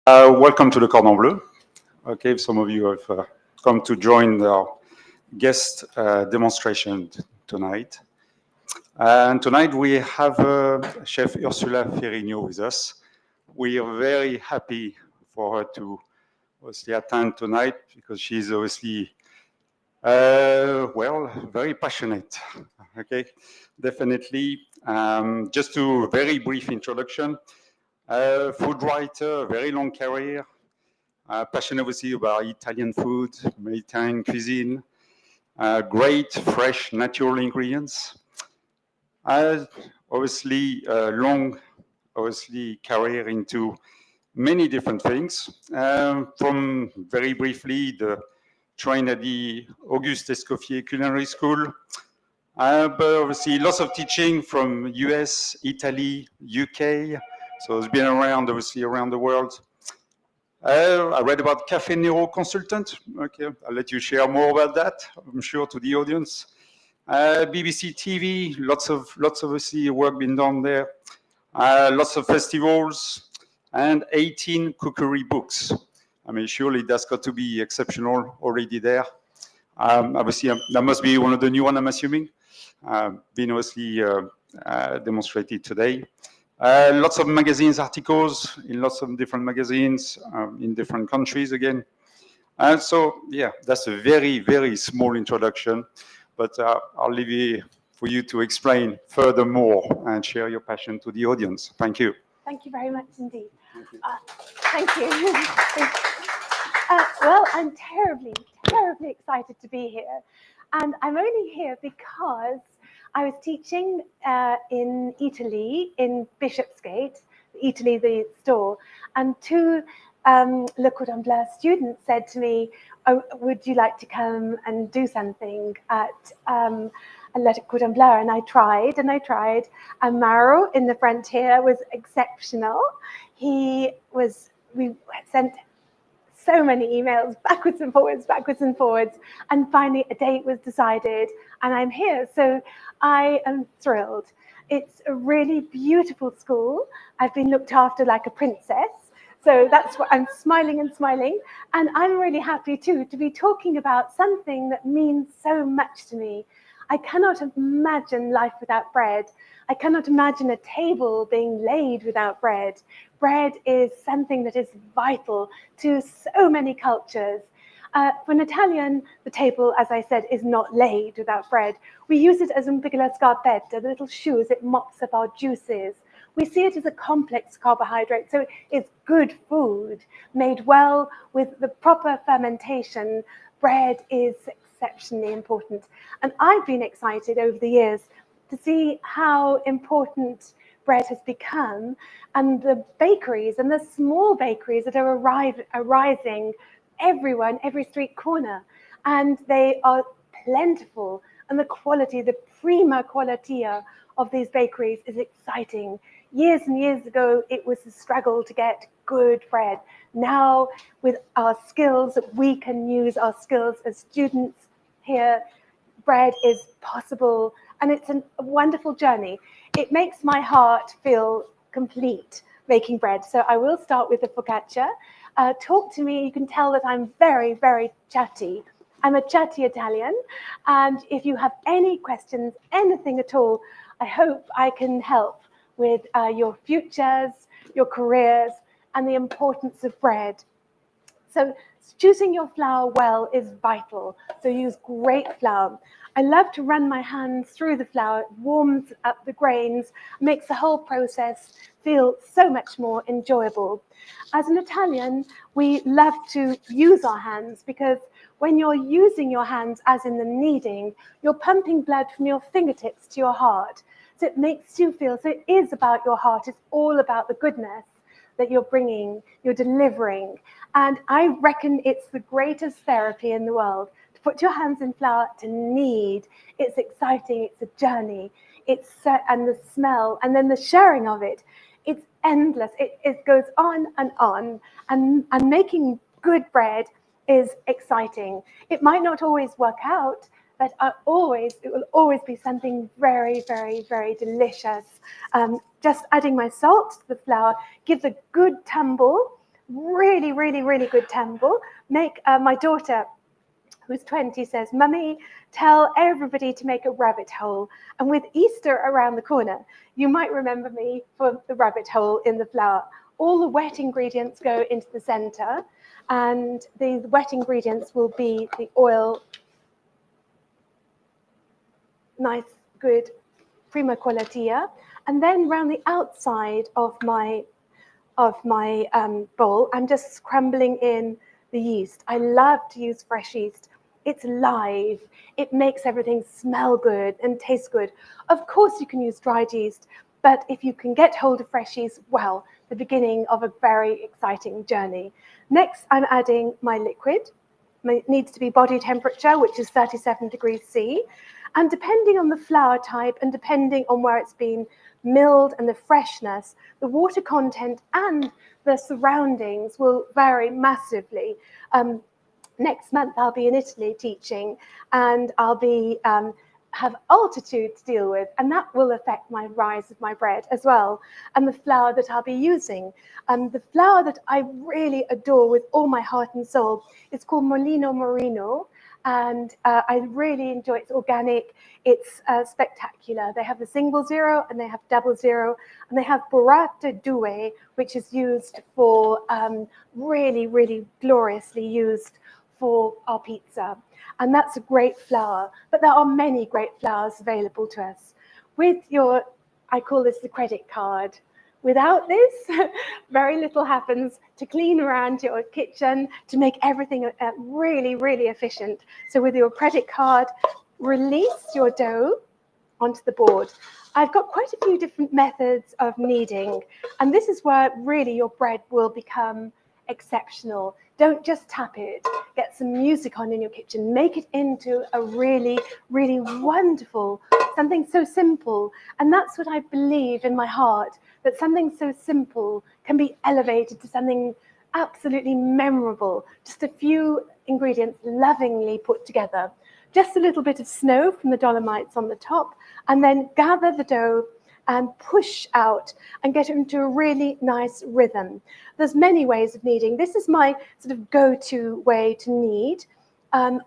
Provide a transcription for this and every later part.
Welcome to the Cordon Bleu. Okay, some of you have come to join our guest demonstration tonight. And tonight we have Chef Ursula Ferrigno with us. We are very happy for her to obviously attend tonight because she's obviously, very passionate. Okay, definitely. Just a very brief introduction. Food writer, very long career, passionate obviously about Italian food, Mediterranean cuisine, great fresh natural ingredients. Obviously, long career into many different things. From very briefly, the trained at the Auguste Escoffier Culinary School, but obviously lots of teaching from US, Italy, UK. So it's been around, obviously, around the world. I read about Café Nero consultant. Okay, I'll let you share more about that, I'm sure, to the audience. BBC TV, lots of obviously work been done there. Lots of festivals and 18 cookery books. I mean, surely that's got to be exceptional already there. Obviously, that must be one of the new ones, I'm assuming. Been obviously demonstrated today. Lots of magazines, articles in lots of different magazines in different countries again. And so, yeah, that's a very, very small introduction, but I'll leave it for you to explain furthermore and share your passion to the audience. Thank you. Thank you very much indeed. Thank you. Well, I'm terribly excited to be here. And I'm only here because I was teaching in Italy, in Bishopsgate, Italy, the store, and two Le Cordon Bleu students said to me, "Oh, would you like to come and do something at Le Cordon Bleu?" And I tried. And Mauro in the front here was exceptional. We sent so many emails backwards and forwards, and finally a date was decided, and I'm here. So I am thrilled. It's a really beautiful school. I've been looked after like a princess. So that's what I'm smiling. And I'm really happy too to be talking about something that means so much to me. I cannot imagine life without bread. I cannot imagine a table being laid without bread. Bread is something that is vital to so many cultures. For an Italian, the table, as I said, is not laid without bread. We use it as un piccolo scarpetta, the little shoes. It mops up our juices. We see it as a complex carbohydrate, so it's good food made well with the proper fermentation. Bread is exceptionally important. And I've been excited over the years to see how important bread has become, and the bakeries and the small bakeries that are arising everywhere in every street corner. And they are plentiful, and the quality, the prima qualia of these bakeries is exciting. Years and years ago, it was a struggle to get good bread. Now, with our skills, we can use our skills as students here. Bread is possible, and it's a wonderful journey. It makes my heart feel complete making bread. So I will start with the focaccia. Talk to me. You can tell that I'm very, very chatty. I'm a chatty Italian, and if you have any questions, anything at all, I hope I can help with your futures, your careers, and the importance of bread. So choosing your flour well is vital. So use great flour. I love to run my hands through the flour. It warms up the grains, makes the whole process feel so much more enjoyable. As an Italian, we love to use our hands because when you're using your hands, as in the kneading, you're pumping blood from your fingertips to your heart. So it makes you feel, so it is about your heart. It's all about the goodness that you're bringing, you're delivering. And I reckon it's the greatest therapy in the world. To put your hands in flour, to knead. It's exciting, it's a journey. And the smell, and then the sharing of it, it's endless. It goes on. And making good bread is exciting. It might not always work out, but it will always be something very, very, very delicious. Just adding my salt to the flour gives a good tumble, really, really, really good tumble. Make my daughter, who's 20, says, "Mummy, tell everybody to make a rabbit hole." And with Easter around the corner, you might remember me for the rabbit hole in the flour. All the wet ingredients go into the center, and the wet ingredients will be the oil, nice, good, prima qualità. And then around the outside of my bowl, I'm just crumbling in the yeast. I love to use fresh yeast. It's live. It makes everything smell good and taste good. Of course, you can use dried yeast, but if you can get hold of fresh yeast, well, the beginning of a very exciting journey. Next, I'm adding my liquid. It needs to be body temperature, which is 37 degrees C. And depending on the flour type and depending on where it's been milled and the freshness, the water content and the surroundings will vary massively. Next month, I'll be in Italy teaching, and I'll be have altitude to deal with, and that will affect my rise of my bread as well, and the flour that I'll be using. The flour that I really adore with all my heart and soul is called Molino Marino, and I really enjoy it. It's organic, it's spectacular. They have the single zero and they have double zero, and they have burrata due, which is used for really, really gloriously used for our pizza. And that's a great flour, but there are many great flours available to us. With your, I call this the credit card. Without this, very little happens to clean around your kitchen, to make everything really, really efficient. So with your credit card, release your dough onto the board. I've got quite a few different methods of kneading, and this is where really your bread will become exceptional. Don't just tap it. Get some music on in your kitchen. Make it into a really, really wonderful, something so simple. And that's what I believe in my heart, that something so simple can be elevated to something absolutely memorable. Just a few ingredients lovingly put together. Just a little bit of snow from the Dolomites on the top, and then gather the dough and push out and get it into a really nice rhythm. There's many ways of kneading. This is my sort of go-to way to knead.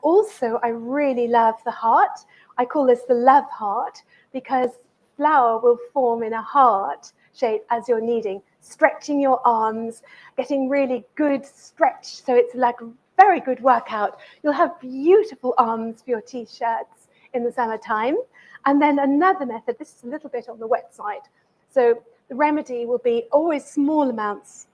Also, I really love the heart. I call this the love heart because flour will form in a heart shape as you're kneading, stretching your arms, getting really good stretch. So it's like a very good workout. You'll have beautiful arms for your t-shirts in the summertime. And then another method, this is a little bit on the wet side. So the remedy will be always small amounts.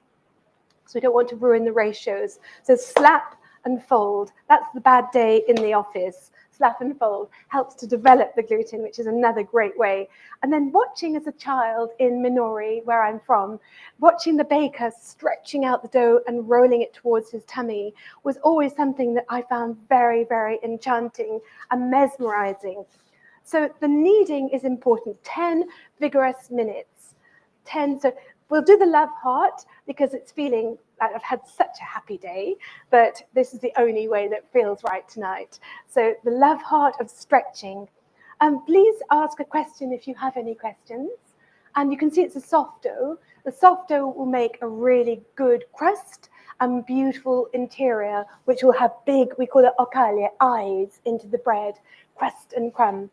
So we don't want to ruin the ratios. So slap and fold. That's the bad day in the office. Slap and fold helps to develop the gluten, which is another great way. And then watching as a child in Minori, where I'm from, watching the baker stretching out the dough and rolling it towards his tummy was always something that I found very, very enchanting and mesmerizing. So the kneading is important, 10 vigorous minutes. 10, so we'll do the love heart because it's feeling like I've had such a happy day, but this is the only way that feels right tonight. So the love heart of stretching. Please ask a question if you have any questions. And you can see it's a soft dough. The soft dough will make a really good crust and beautiful interior, which will have big, we call it ocaglie, eyes into the bread, crust and crumb.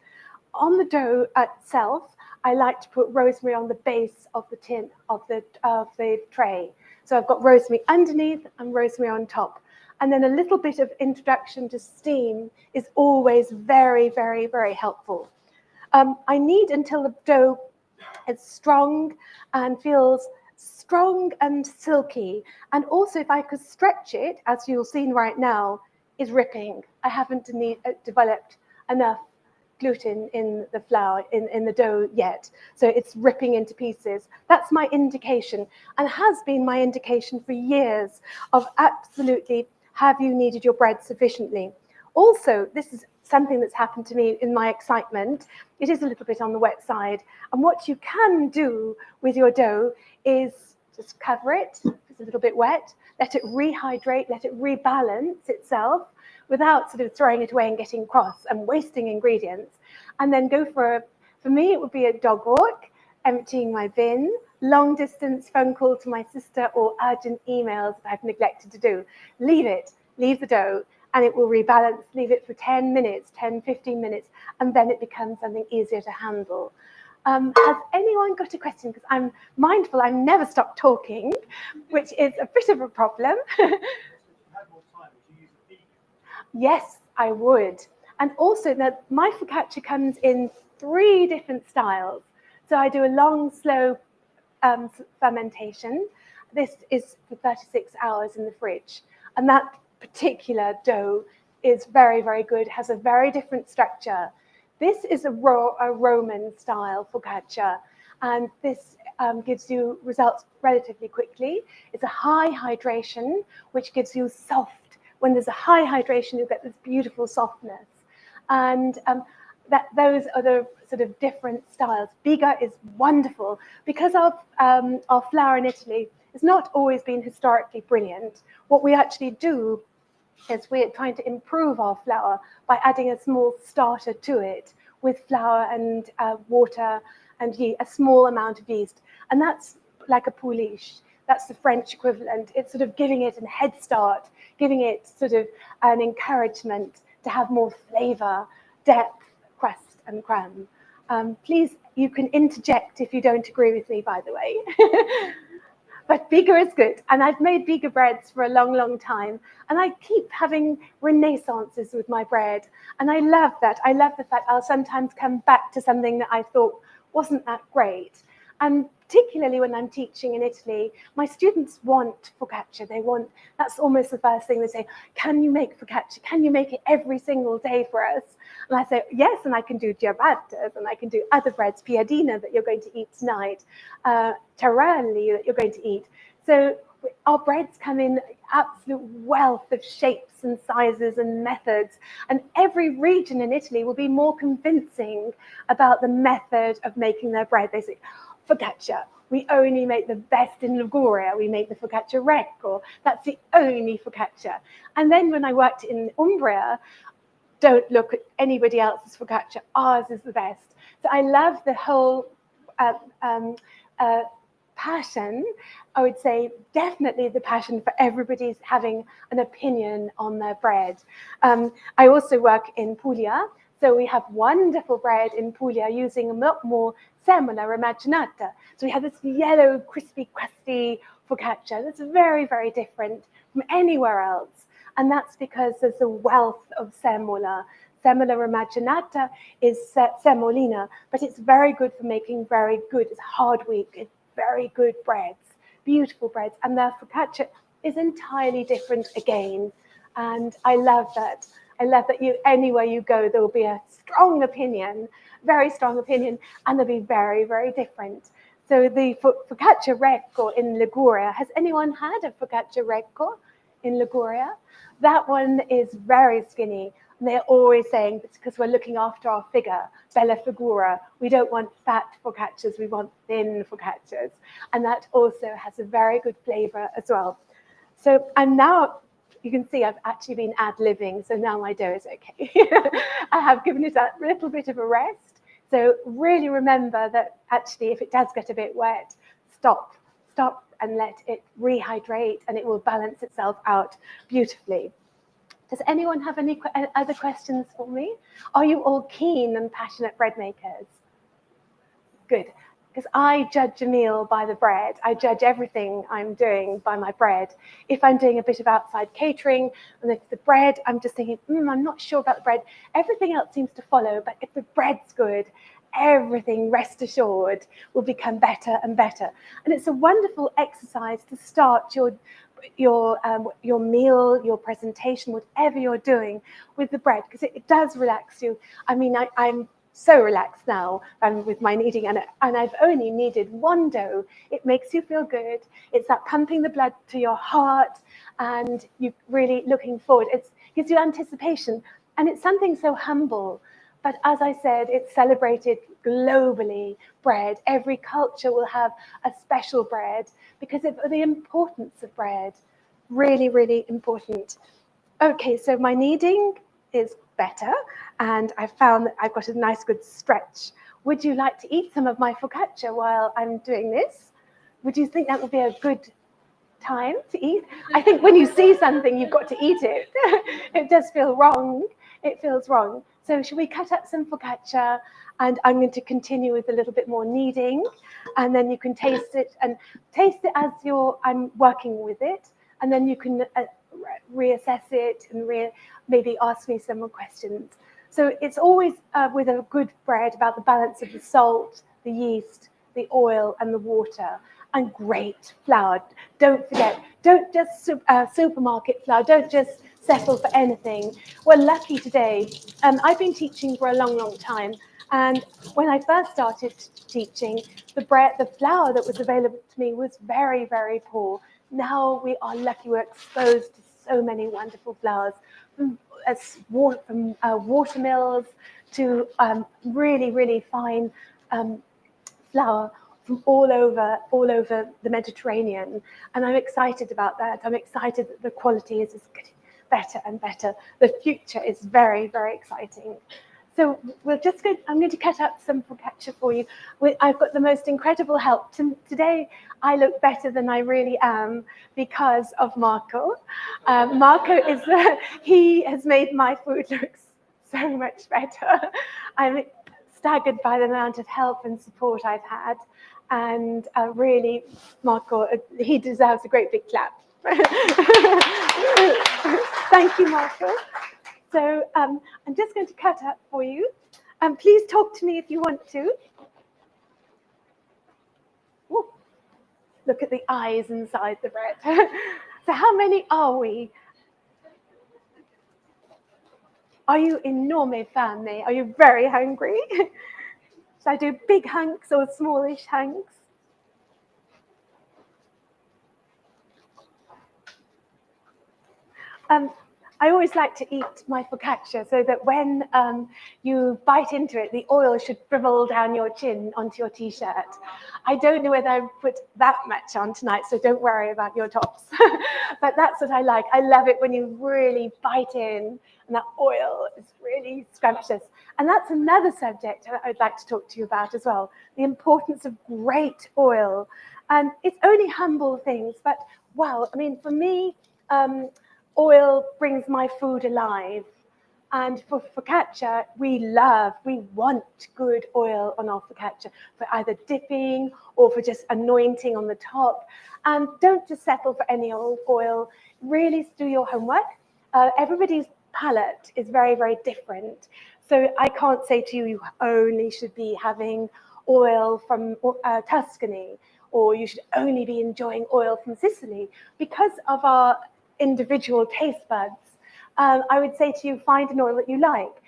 On the dough itself, I like to put rosemary on the base of the tin of the tray. So I've got rosemary underneath and rosemary on top. And then a little bit of introduction to steam is always very, very, very helpful. I knead until the dough is strong and feels strong and silky. And also if I could stretch it, as you'll see right now, is ripping. I haven't developed enough gluten in the flour, in the dough yet. So it's ripping into pieces. That's my indication, and has been my indication for years of absolutely, have you kneaded your bread sufficiently? Also, this is something that's happened to me in my excitement. It is a little bit on the wet side. And what you can do with your dough is just cover it, if it's a little bit wet, let it rehydrate, let it rebalance itself, without sort of throwing it away and getting cross and wasting ingredients. And then go for me, it would be a dog walk, emptying my bin, long distance phone call to my sister or urgent emails that I've neglected to do. Leave the dough, and it will rebalance. Leave it for 10 minutes, 10, 15 minutes, and then it becomes something easier to handle. Has anyone got a question? Because I'm mindful I never stop talking, which is a bit of a problem. Yes, I would. And also that my focaccia comes in 3 different styles. So I do a long, slow fermentation. This is for 36 hours in the fridge. And that particular dough is very, very good, has a very different structure. This is a Roman style focaccia, and this gives you results relatively quickly. It's a high hydration, which gives you soft. When there's a high hydration, you get this beautiful softness. And those are the sort of different styles. Biga is wonderful because our flour in Italy has not always been historically brilliant. What we actually do is we're trying to improve our flour by adding a small starter to it with flour and water and a small amount of yeast. And that's like a pouliche. That's the French equivalent. It's sort of giving it a head start, giving it sort of an encouragement to have more flavor, depth, crust and crumb. Please, you can interject if you don't agree with me, by the way. But Biga is good. And I've made Biga breads for a long, long time. And I keep having renaissances with my bread. And I love that. I love the fact I'll sometimes come back to something that I thought wasn't that great. And particularly when I'm teaching in Italy, my students want focaccia. That's almost the first thing they say, can you make focaccia? Can you make it every single day for us? And I say, yes, and I can do ciabattas, and I can do other breads, Piadina that you're going to eat tonight, taralli that you're going to eat. So our breads come in absolute wealth of shapes and sizes and methods, and every region in Italy will be more convincing about the method of making their bread. They say, focaccia, we only make the best in Liguria. We make the focaccia Recco. That's the only focaccia. And then when I worked in Umbria, don't look at anybody else's focaccia. Ours is the best. So I love the whole passion. I would say definitely the passion for everybody's having an opinion on their bread. I also work in Puglia. So we have wonderful bread in Puglia using a lot more semola immaginata. So we have this yellow, crispy, crusty focaccia that's very, very different from anywhere else. And that's because there's a wealth of semola. Semola immaginata is semolina, but it's very good for making very good, it's hard wheat, it's very good breads, beautiful breads. And their focaccia is entirely different again. And I love that. I love that anywhere you go, there will be a strong opinion, very strong opinion, and they'll be very, very different. So the focaccia Recco in Liguria, has anyone had a focaccia Recco in Liguria? That one is very skinny. And they're always saying it's because we're looking after our figure, bella figura. We don't want fat focaccias, we want thin focaccias. And that also has a very good flavor as well. So I'm now, you can see I've actually been ad-libbing, so now my dough is okay. I have given it a little bit of a rest. So really remember that actually if it does get a bit wet, stop and let it rehydrate and it will balance itself out beautifully. Does anyone have any other questions for me? Are you all keen and passionate bread makers? Good. Because I judge a meal by the bread. I judge everything I'm doing by my bread. If I'm doing a bit of outside catering, and if the bread, I'm just thinking, I'm not sure about the bread. Everything else seems to follow, but if the bread's good, everything, rest assured, will become better and better. And it's a wonderful exercise to start your meal, your presentation, whatever you're doing with the bread, because it does relax you. I mean, I'm so relaxed now with my kneading, and I've only kneaded one dough. It makes you feel good. It's that pumping the blood to your heart, and you're really looking forward. It gives you anticipation, and it's something so humble. But as I said, it's celebrated globally, bread. Every culture will have a special bread because of the importance of bread. Really, really important. Okay, so my kneading is better, and I found that I've got a nice good stretch. Would you like to eat some of my focaccia while I'm doing this? Would you think that would be a good time to eat? I think when you see something, you've got to eat it. It does feel wrong. It feels wrong. So should we cut up some focaccia? And I'm going to continue with a little bit more kneading, and then you can taste it as I'm working with it, and then you can reassess it and maybe ask me some more questions. So it's always with a good bread about the balance of the salt, the yeast, the oil, and the water, and great flour. Don't forget, don't just supermarket flour. Don't just settle for anything. We're lucky today. I've been teaching for a long, long time. And when I first started teaching, the flour that was available to me was very, very poor. Now we are lucky we're exposed to so many wonderful flours, from water mills to really, really fine flour from all over the Mediterranean. And I'm excited about that. I'm excited that the quality is just getting better and better. The future is very, very exciting. So I'm going to cut up some focaccia for you. I've got the most incredible help. Today, I look better than I really am because of Marco. Marco he has made my food look so much better. I'm staggered by the amount of help and support I've had. And really, Marco, he deserves a great big clap. Thank you, Marco. So I'm just going to cut up for you. Please talk to me if you want to. Ooh, look at the eyes inside the bread. So how many are we? Are you enorme fame? Are you very hungry? Should I do big hunks or smallish hunks? I always like to eat my focaccia so that when you bite into it, the oil should dribble down your chin onto your t-shirt. I don't know whether I've put that much on tonight, so don't worry about your tops. But that's what I like. I love it when you really bite in and that oil is really scrumptious. And that's another subject I'd like to talk to you about as well, the importance of great oil. And it's only humble things, but wow, I mean, for me, oil brings my food alive. And for focaccia, we want good oil on our focaccia for either dipping or for just anointing on the top. And don't just settle for any old oil. Really do your homework. Everybody's palate is very, very different. So I can't say to you, you only should be having oil from Tuscany, or you should only be enjoying oil from Sicily. Because of our individual taste buds, I would say to you, find an oil that you like.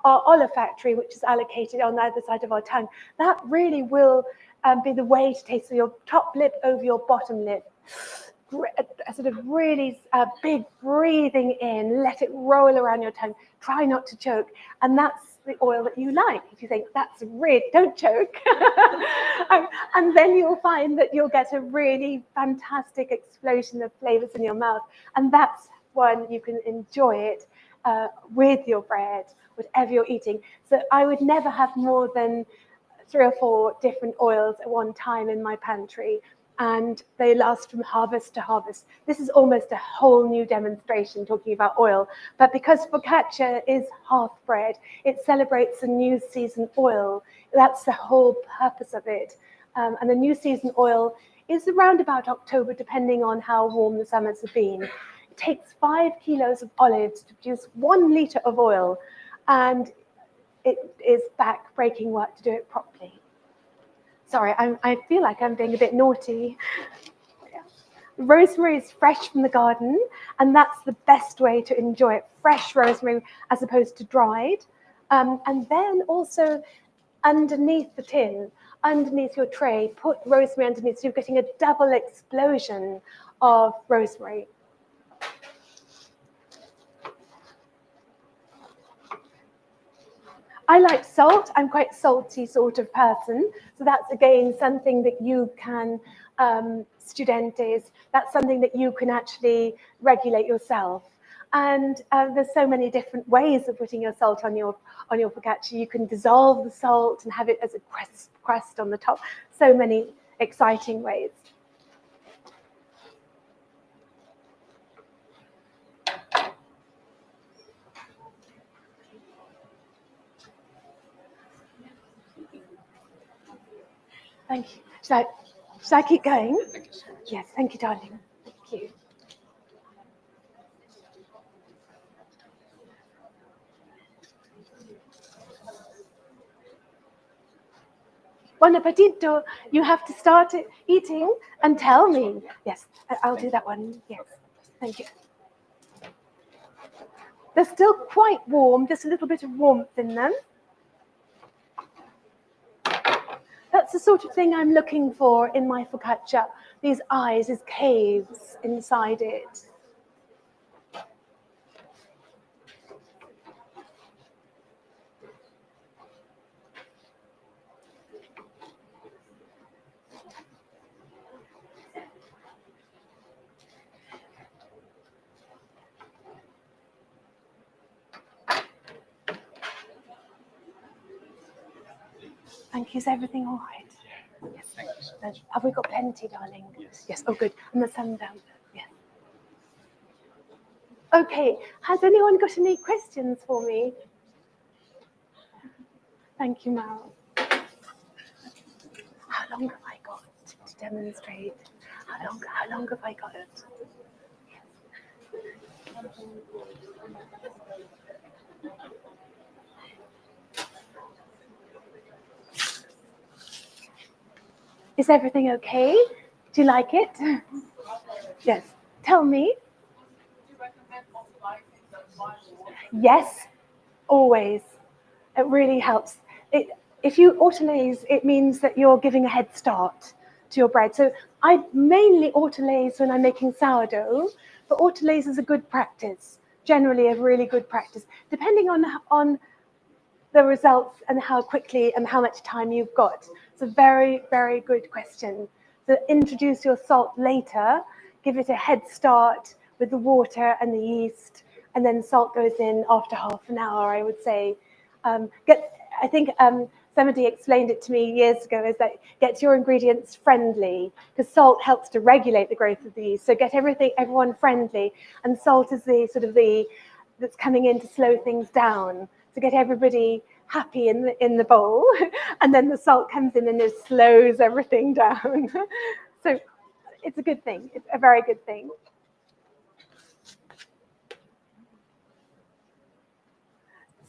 Our olfactory, which is allocated on either side of our tongue, that really will be the way to taste. So your top lip over your bottom lip, a sort of really big breathing in, let it roll around your tongue, try not to choke, and that's the oil that you like. If you think that's really, don't choke. And then you'll find that you'll get a really fantastic explosion of flavors in your mouth, and that's one you can enjoy it with your bread, whatever you're eating. So I would never have more than 3 or 4 different oils at one time in my pantry, and they last from harvest to harvest. This is almost a whole new demonstration talking about oil, but because focaccia is half bread, it celebrates the new season oil. That's the whole purpose of it. And the new season oil is around about October, depending on how warm the summers have been. It takes 5 kilos of olives to produce 1 liter of oil, and it is back-breaking work to do it properly. Sorry, I feel like I'm being a bit naughty. Yeah. Rosemary is fresh from the garden, and that's the best way to enjoy it, fresh rosemary as opposed to dried. And then also underneath the tin, underneath your tray, put rosemary underneath, so you're getting a double explosion of rosemary. I like salt. I'm quite salty sort of person. So that's, again, something that you can, studentes, that's something that you can actually regulate yourself. And there's so many different ways of putting your salt on your focaccia. You can dissolve the salt and have it as a crust on the top. So many exciting ways. Thank you. Should I keep going? Thank you so much. Yes, thank you, darling. Thank you. Buon appetito. You have to start eating and tell me. Yes, I'll do that one. Yes, thank you. They're still quite warm, just a little bit of warmth in them. That's the sort of thing I'm looking for in my focaccia. These eyes, these caves inside it. Thank you. Is everything all right? Yes. Thank you so much. Have we got plenty, darling? Yes. Yes. Oh, good. And the sun down. Yes. Okay. Has anyone got any questions for me? Thank you, Mal. How long have I got to demonstrate? How long have I got it? Is everything okay? Do you like it? Yes. Tell me. Yes, always. It really helps. If you autolaze, it means that you're giving a head start to your bread. So I mainly autolaze when I'm making sourdough, but autolaze is a good practice, generally a really good practice, depending on the results and how quickly and how much time you've got. It's a very, very good question. So introduce your salt later, give it a head start with the water and the yeast, and then salt goes in after half an hour, I would say. I think somebody explained it to me years ago, is that get your ingredients friendly, because salt helps to regulate the growth of the yeast. So get everyone friendly, and salt is that's coming in to slow things down, to get everybody happy in the bowl, and then the salt comes in and it slows everything down. So it's a good thing. It's a very good thing.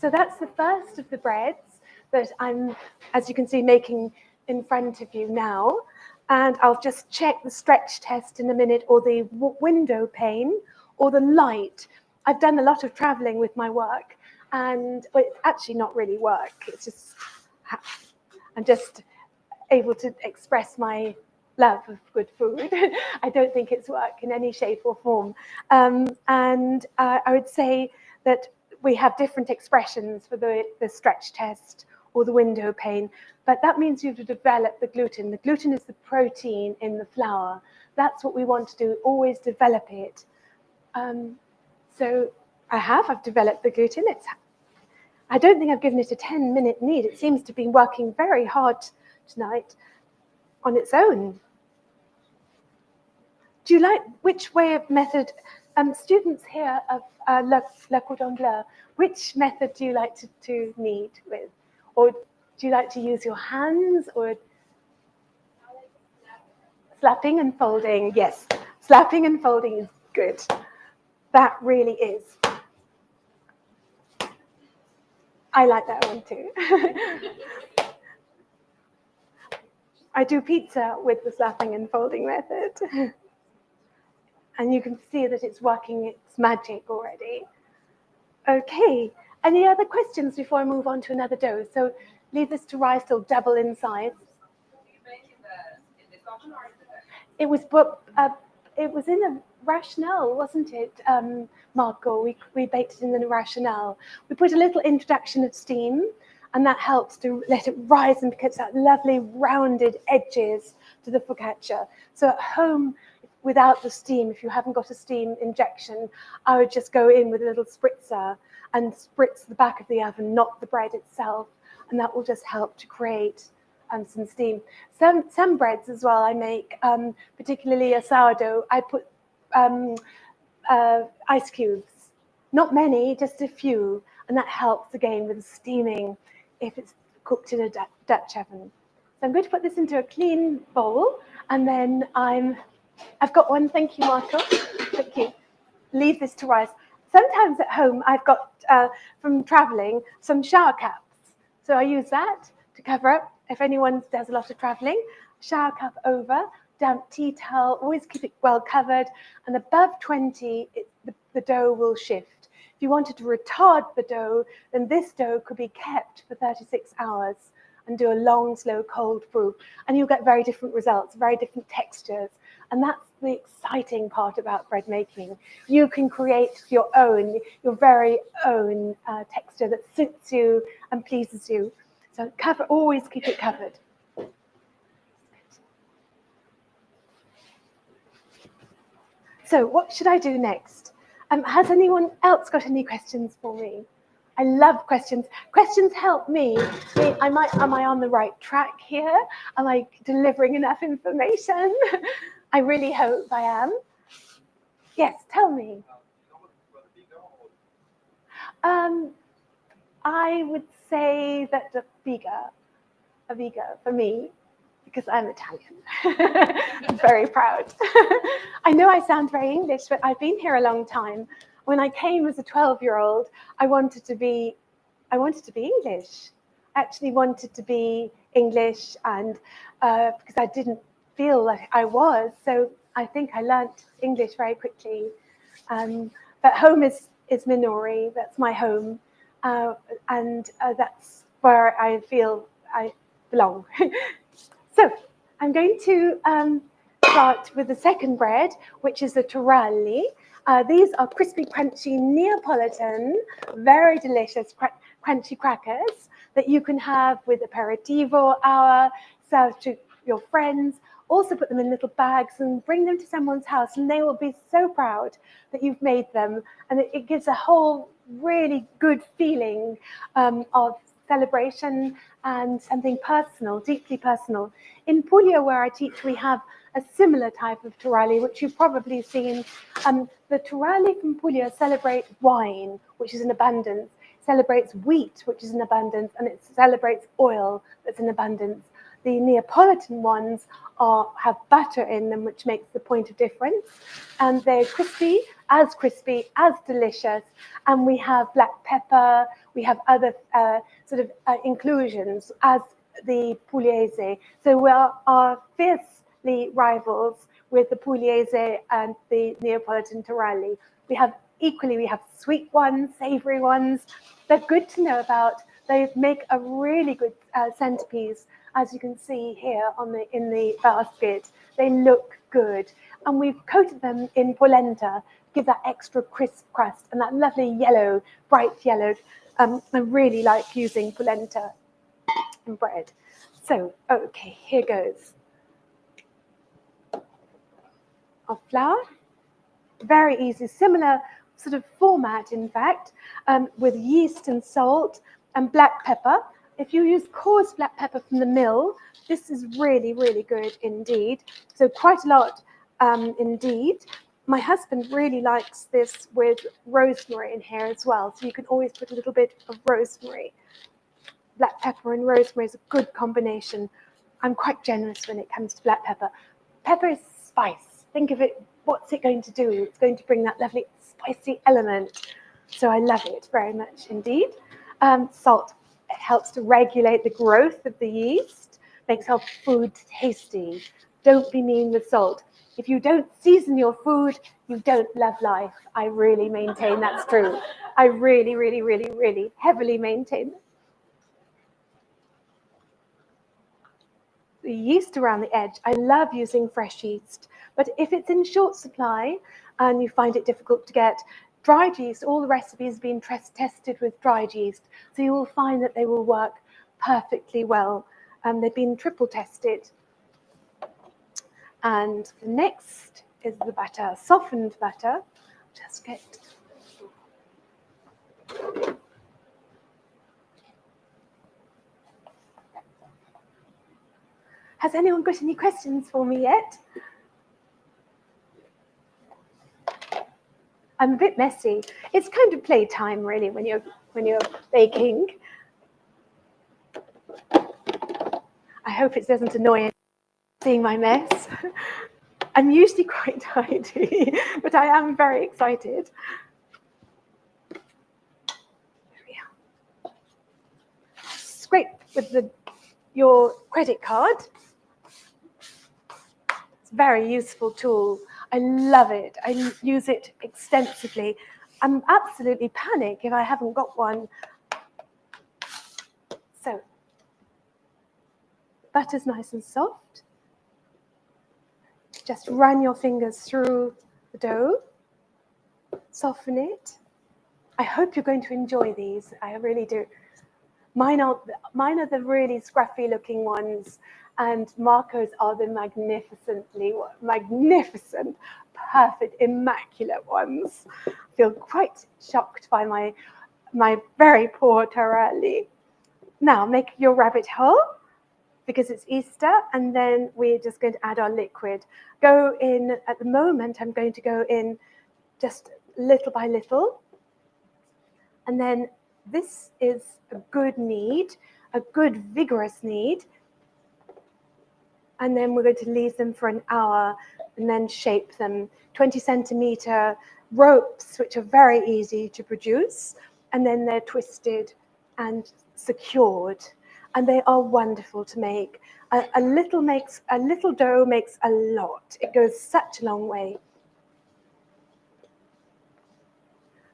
So that's the first of the breads that I'm, as you can see, making in front of you now. And I'll just check the stretch test in a minute, or the window pane, or the light. I've done a lot of traveling with my work, and it's actually not really work. It's just, I'm just able to express my love of good food. I don't think it's work in any shape or form. And I would say that we have different expressions for the stretch test or the window pane, but that means you have to develop the gluten. The gluten is the protein in the flour. That's what we want to do, always develop it. So I've developed the gluten. I don't think I've given it a 10-minute knead. It seems to be working very hard tonight on its own. Do you like, which way of method, students here of Le Cordon Bleu, which method do you like to knead with? Or do you like to use your hands, or slapping and folding? Yes, slapping and folding is good. That really is. I like that one too. I do pizza with the slapping and folding method. And you can see that it's working its magic already. Okay, any other questions before I move on to another dough? So leave this to rise till double in size. It was in the rationale, wasn't it, Marco? We baked it in the rationale. We put a little introduction of steam, and that helps to let it rise and get that lovely rounded edges to the focaccia. So at home, without the steam, if you haven't got a steam injection, I would just go in with a little spritzer and spritz the back of the oven, not the bread itself, and that will just help to create some steam. Some breads as well I make, particularly a sourdough, I put ice cubes. Not many, just a few, and that helps again with the steaming if it's cooked in a Dutch oven. So I'm going to put this into a clean bowl, and then I've got one. Thank you, Marco. Thank you. Leave this to rise. Sometimes at home, I've got, from traveling, some shower caps. So I use that to cover up. If anyone does a lot of traveling, shower cap over, damp tea towel, always keep it well covered. And above 20, the dough will shift. If you wanted to retard the dough, then this dough could be kept for 36 hours and do a long, slow, cold brew. And you'll get very different results, very different textures. And that's the exciting part about bread making. You can create your very own texture that suits you and pleases you. So always keep it covered. So what should I do next? Has anyone else got any questions for me? I love questions. Questions help me. Am I on the right track here? Am I delivering enough information? I really hope I am. Yes, tell me. I would say that a viga for me, because I'm Italian. I'm very proud. I know I sound very English, but I've been here a long time. When I came as a 12-year-old, I wanted to be English. I actually wanted to be English, and because I didn't feel like I was, so I think I learnt English very quickly. But home is Minori. That's my home, and that's where I feel I belong. So I'm going to start with the second bread, which is the taralli. These are crispy, crunchy Neapolitan, very delicious crunchy crackers that you can have with aperitivo hour, served to your friends. Also put them in little bags and bring them to someone's house, and they will be so proud that you've made them. And it gives a whole really good feeling of celebration and something personal, deeply personal. In Puglia, where I teach, we have a similar type of taralli, which you've probably seen. The taralli from Puglia celebrate wine, which is in abundance, celebrates wheat, which is in abundance, and it celebrates oil that's in abundance. The Neapolitan ones have butter in them, which makes the point of difference. And they're crispy, as delicious. And we have black pepper, we have other inclusions as the pugliese. So we are fiercely rivals with the pugliese and the Neapolitan taralli. We have sweet ones, savory ones. They're good to know about. They make a really good centerpiece, as you can see here in the basket. They look good. And we've coated them in polenta, give that extra crisp crust and that lovely yellow, bright yellow. I really like using polenta in bread. So, okay, here goes. Our flour, very easy, similar sort of format, in fact, with yeast and salt and black pepper. If you use coarse black pepper from the mill, this is really, really good indeed. So quite a lot indeed. My husband really likes this with rosemary in here as well. So you can always put a little bit of rosemary. Black pepper and rosemary is a good combination. I'm quite generous when it comes to black pepper. Pepper is spice. Think of it, what's it going to do? It's going to bring that lovely spicy element. So I love it very much indeed. Salt. It helps to regulate the growth of the yeast, makes our food tasty. Don't be mean with salt. If you don't season your food, you don't love life. I really maintain that's true. I really, really, really, really heavily maintain that. The yeast around the edge, I love using fresh yeast, but if it's in short supply and you find it difficult to get, dried yeast, all the recipes have been tested with dried yeast, so you will find that they will work perfectly well. They've been triple tested. And the next is the butter, softened butter. Just get. Has anyone got any questions for me yet? I'm a bit messy. It's kind of playtime, really, when you're baking. I hope it doesn't annoy you seeing my mess. I'm usually quite tidy, but I am very excited. There we are. Scrape with your credit card. It's a very useful tool. I love it. I use it extensively. I'm absolutely panic if I haven't got one. So, butter's nice and soft. Just run your fingers through the dough, soften it. I hope you're going to enjoy these. I really do. Mine are the really scruffy looking ones, and Marco's are the magnificent, perfect, immaculate ones. I feel quite shocked by my very poor taralli. Now make your rabbit hole, because it's Easter, and then we're just going to add our liquid. Go in, at the moment, I'm going to go in just little by little. And then this is a good knead, a good vigorous knead. And then we're going to leave them for an hour and then shape them. 20 centimeter ropes, which are very easy to produce. And then they're twisted and secured. And they are wonderful to make. A little dough makes a lot. It goes such a long way.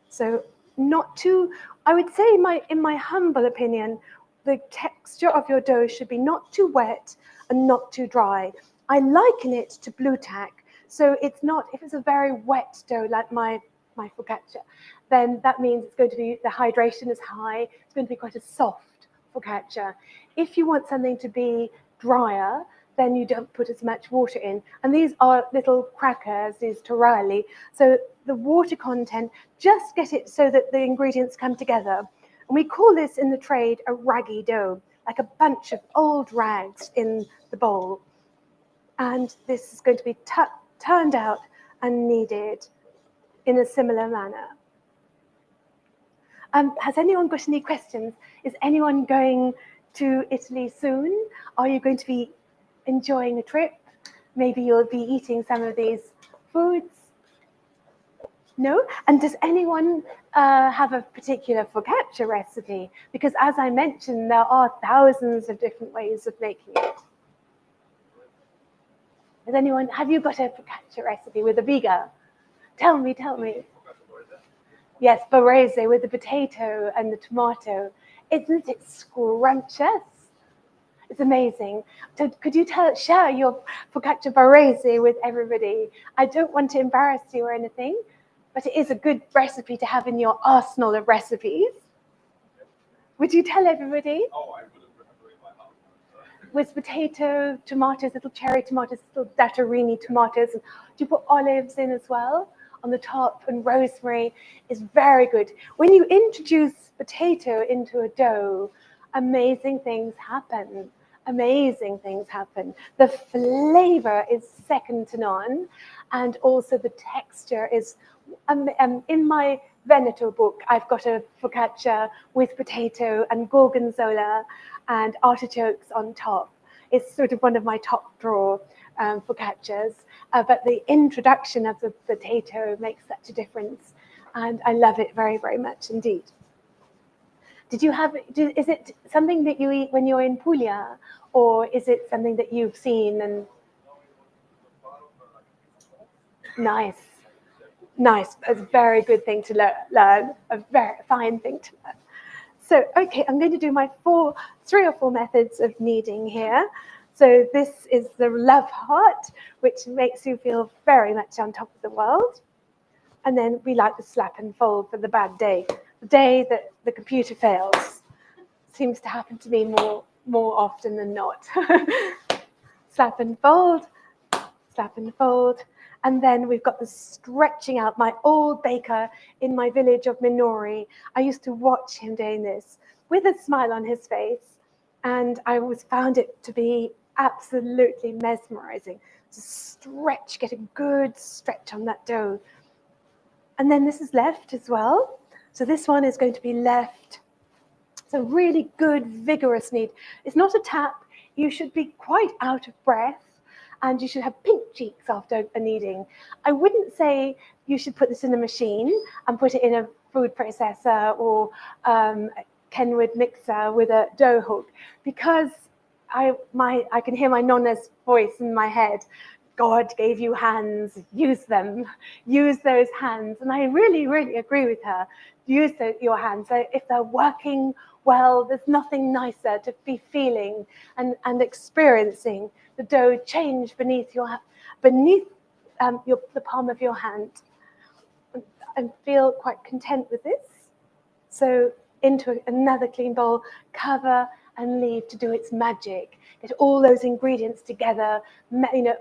So not too, I would say in my humble opinion, the texture of your dough should be not too wet and not too dry. I liken it to blue tack. So it's not, if it's a very wet dough like my focaccia, then that means it's going to be, the hydration is high. It's going to be quite a soft focaccia. If you want something to be drier, then you don't put as much water in. And these are little crackers, these taralli. So the water content, just get it so that the ingredients come together. And we call this in the trade a raggy dough, like a bunch of old rags in the bowl. And this is going to be turned out and kneaded in a similar manner. Has anyone got any questions? Is anyone going to Italy soon? Are you going to be enjoying a trip? Maybe you'll be eating some of these foods. No? And does anyone have a particular focaccia recipe? Because as I mentioned, there are thousands of different ways of making it. Has anyone, have you got a focaccia recipe with a viga? Tell me. Yes, barese with the potato and the tomato. Isn't it scrumptious? It's amazing. So could you share your focaccia barese with everybody? I don't want to embarrass you or anything, but it is a good recipe to have in your arsenal of recipes. Would you tell everybody? Oh, I wouldn't remember in my house. With potato, tomatoes, little cherry tomatoes, little dattarini tomatoes. And do you put olives in as well on the top? And rosemary is very good. When you introduce potato into a dough, amazing things happen. Amazing things happen. The flavor is second to none, and also the texture is. In my Veneto book, I've got a focaccia with potato and gorgonzola and artichokes on top. It's sort of one of my top drawer focaccias, but the introduction of the potato makes such a difference, and I love it very, very much indeed. Is it something that you eat when you're in Puglia, or is it something that you've seen and? Nice. A very good thing to learn, a very fine thing to learn. So, okay, I'm going to do my 3 or 4 methods of kneading here. So this is the love heart, which makes you feel very much on top of the world. And then we like the slap and fold for the bad day, the day that the computer fails. Seems to happen to me more often than not. Slap and fold, slap and fold. And then we've got the stretching out. My old baker in my village of Minori, I used to watch him doing this with a smile on his face. And I always found it to be absolutely mesmerizing. To stretch, get a good stretch on that dough. And then this is left as well. So this one is going to be left. So really good, vigorous knead. It's not a tap, you should be quite out of breath, and you should have pink cheeks after a kneading. I wouldn't say you should put this in a machine and put it in a food processor or Kenwood mixer with a dough hook, because I can hear my nonna's voice in my head. God gave you hands, use them, use those hands. And I really, really agree with her. Use your hands. So if they're working well, there's nothing nicer to be feeling and experiencing the dough change beneath the palm of your hand, and feel quite content with this. So into another clean bowl, cover and leave to do its magic. Get all those ingredients together,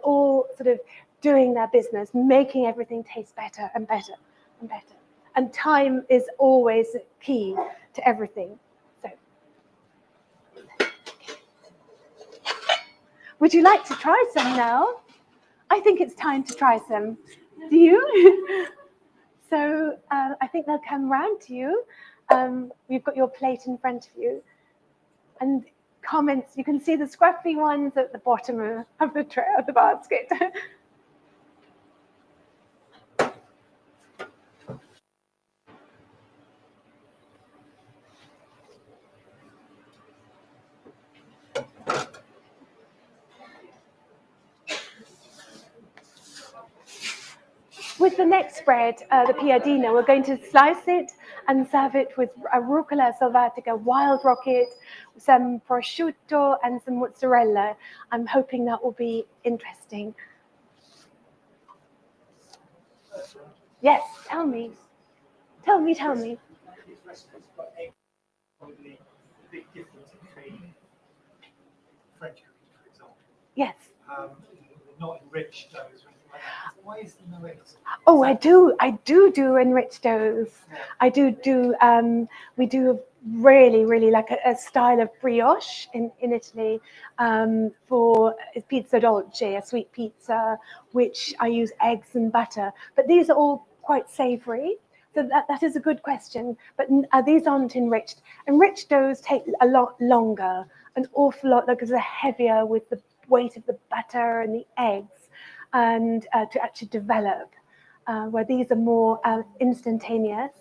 all sort of doing their business, making everything taste better and better and better. And time is always key to everything. So, would you like to try some now? I think it's time to try some. Do you? So I think they'll come round to you. You've got your plate in front of you. And comments, you can see the scruffy ones at the bottom of the tray, of the basket. With the next bread, the Piadina, we're going to slice it and serve it with a rucola selvatica, wild rocket, some prosciutto and some mozzarella. I'm hoping that will be interesting. Yes, tell me. Tell me. Big difference between French cooking, for example. Yes. Not enriched doughs or anything like that. Why is there no eggs? Oh, I do enriched doughs. I do. We do really like a style of brioche in Italy for pizza dolce, a sweet pizza, which I use eggs and butter. But these are all quite savoury. So that is a good question. But these aren't enriched. Enriched doughs take a lot longer, an awful lot, because they're heavier with the weight of the butter and the eggs, and to actually develop, where these are more instantaneous.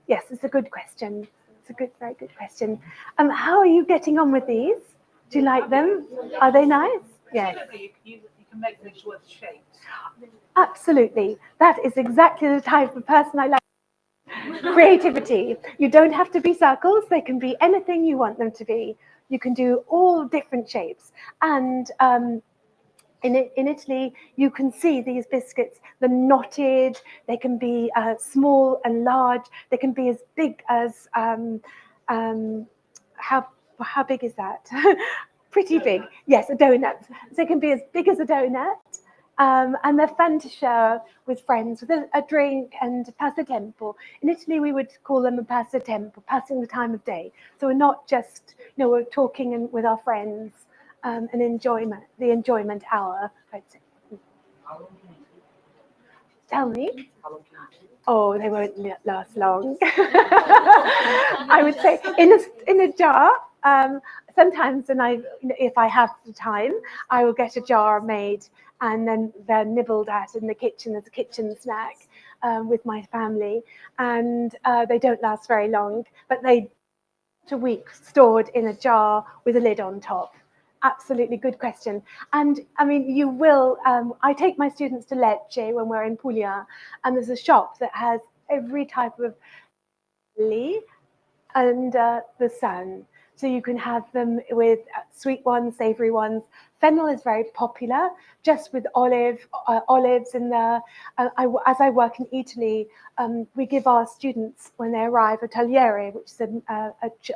Yes, it's a good question. It's a very good question. How are you getting on with these? Do you like them? Are they nice? Yes. You can make things with shapes. Absolutely. That is exactly the type of person I like. Creativity. You don't have to be circles. They can be anything you want them to be. You can do all different shapes. And in Italy, you can see these biscuits, the knotted, they can be small and large. They can be as big as, how big is that? Pretty big. Yes, a donut. So they can be as big as a donut. And they're fun to share with friends, with a drink and passatempo. In Italy, we would call them a passatempo, passing the time of day. So we're not just, we're talking with our friends, and the enjoyment hour, I'd say. Tell me. Oh, they won't last long. I would say in a jar. Sometimes if I have the time, I will get a jar made, and then they're nibbled at in the kitchen as a kitchen snack with my family. And they don't last very long, but they a week stored in a jar with a lid on top. Absolutely good question. And I mean, you will, I take my students to Lecce when we're in Puglia, and there's a shop that has every type of lily under the sun. So you can have them with sweet ones, savory ones. Fennel is very popular, just with olives in there. As I work in Italy, we give our students, when they arrive, a tagliere, which is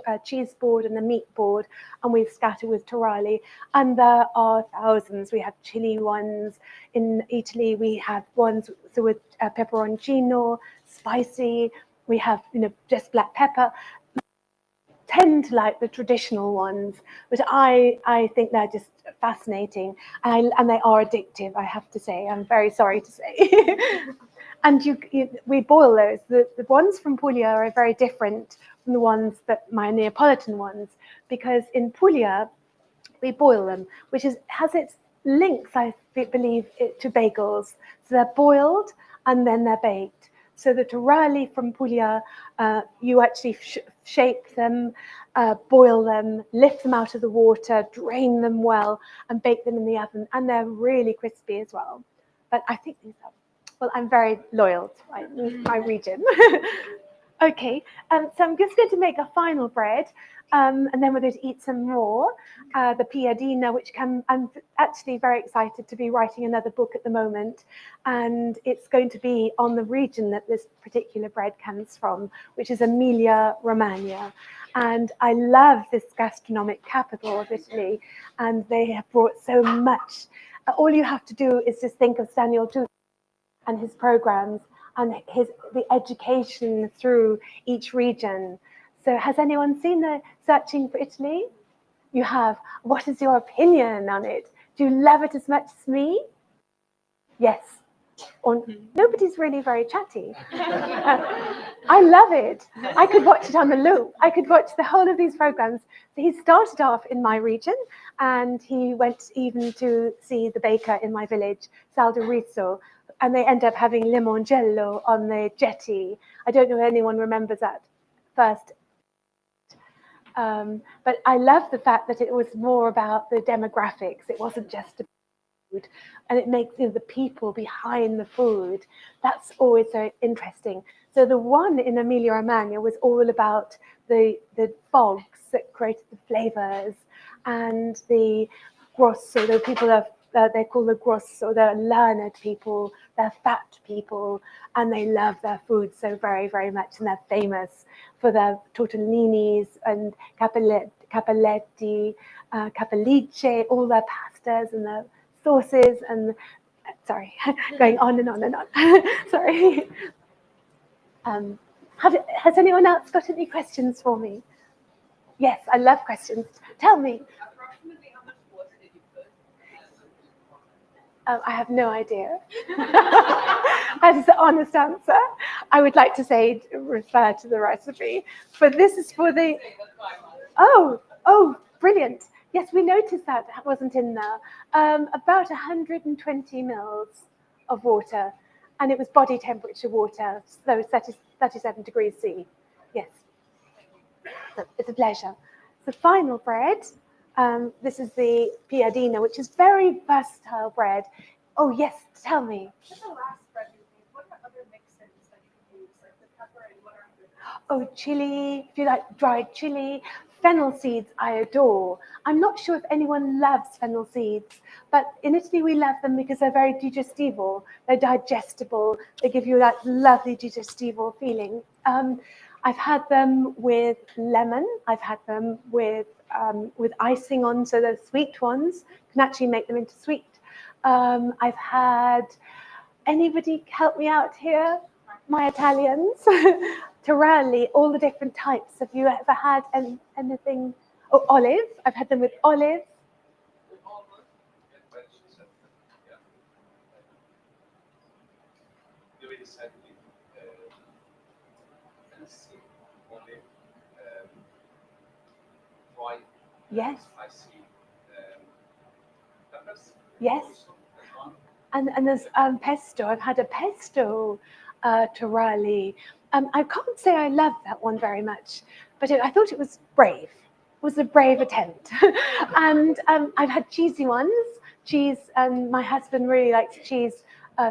a cheese board and a meat board, and we scatter with taralli. And there are thousands. We have chili ones. In Italy, we have ones with peperoncino, spicy. We have, just black pepper. Tend to like the traditional ones, but I think they're just fascinating, and they are addictive, I have to say. I'm very sorry to say. And we boil those. The ones from Puglia are very different from the ones my Neapolitan ones, because in Puglia we boil them, which has its links, I believe, to bagels. So they're boiled and then they're baked. So the taralli from Puglia, you actually shape them, boil them, lift them out of the water, drain them well, and bake them in the oven. And they're really crispy as well. But I think these are, well, I'm very loyal to my region. Okay, so I'm just going to make a final bread, and then we're going to eat some more. The Piadina, which I'm actually very excited to be writing another book at the moment, and it's going to be on the region that this particular bread comes from, which is Emilia-Romagna. And I love this gastronomic capital of Italy, and they have brought so much. All you have to do is just think of Daniel Tucci and his programs and the education through each region. So has anyone seen the Searching for Italy? You have. What is your opinion on it? Do you love it as much as me? Yes. Or nobody's really very chatty. I love it. I could watch it on the loop. I could watch the whole of these programs. So he started off in my region, and he went even to see the baker in my village, Salderizo, and they end up having limoncello on the jetty. I don't know if anyone remembers that first. But I love the fact that it was more about the demographics. It wasn't just about food, and it makes the people behind the food. That's always so interesting. So the one in Emilia-Romagna was all about the fogs that created the flavors, and the grosso, the people of they're called the grosso, they're learned people, they're fat people, and they love their food so very, very much, and they're famous for their tortellinis and cappelletti, cappellice, all their pastas and their sauces, and sorry, going on and on and on. Sorry. Has anyone else got any questions for me? Yes, I love questions. Tell me. Approximately how much water did you put? I have no idea. That is the honest answer. I would like to say refer to the recipe, but this is for the. Oh, brilliant! Yes, we noticed that wasn't in there. About 120 mils of water, and it was body temperature water, so 37 degrees C. Yes, so it's a pleasure. The final bread. This is the Piadina, which is very versatile bread. Oh, yes, tell me. What's the last bread you made? What are other mixes that you can use? Like the pepper and what are other? Oh, chili, if you like dried chili. Fennel seeds, I adore. I'm not sure if anyone loves fennel seeds, but in Italy we love them because they're very digestivo. They're digestible. They give you that lovely digestivo feeling. I've had them with lemon. I've had them with icing on, so those sweet ones can actually make them into sweet. I've had, anybody help me out here? My Italians. Taralli, all the different types. Have you ever had anything? Oh, olive. I've had them with olive. Yes. Yes. And there's pesto. I've had a pesto taralli. I can't say I love that one very much, but I thought it was brave. It was a brave attempt. And I've had cheesy ones. Cheese, and my husband really likes cheese.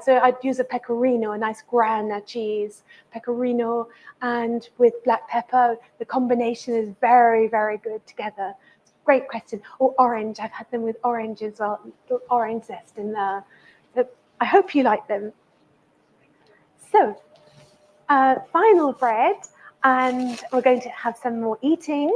So I'd use a pecorino, a nice grana cheese, pecorino, and with black pepper. The combination is very, very good together. Great question. Or orange. I've had them with orange as well. Orange zest in there. So I hope you like them. So, final bread, and we're going to have some more eating,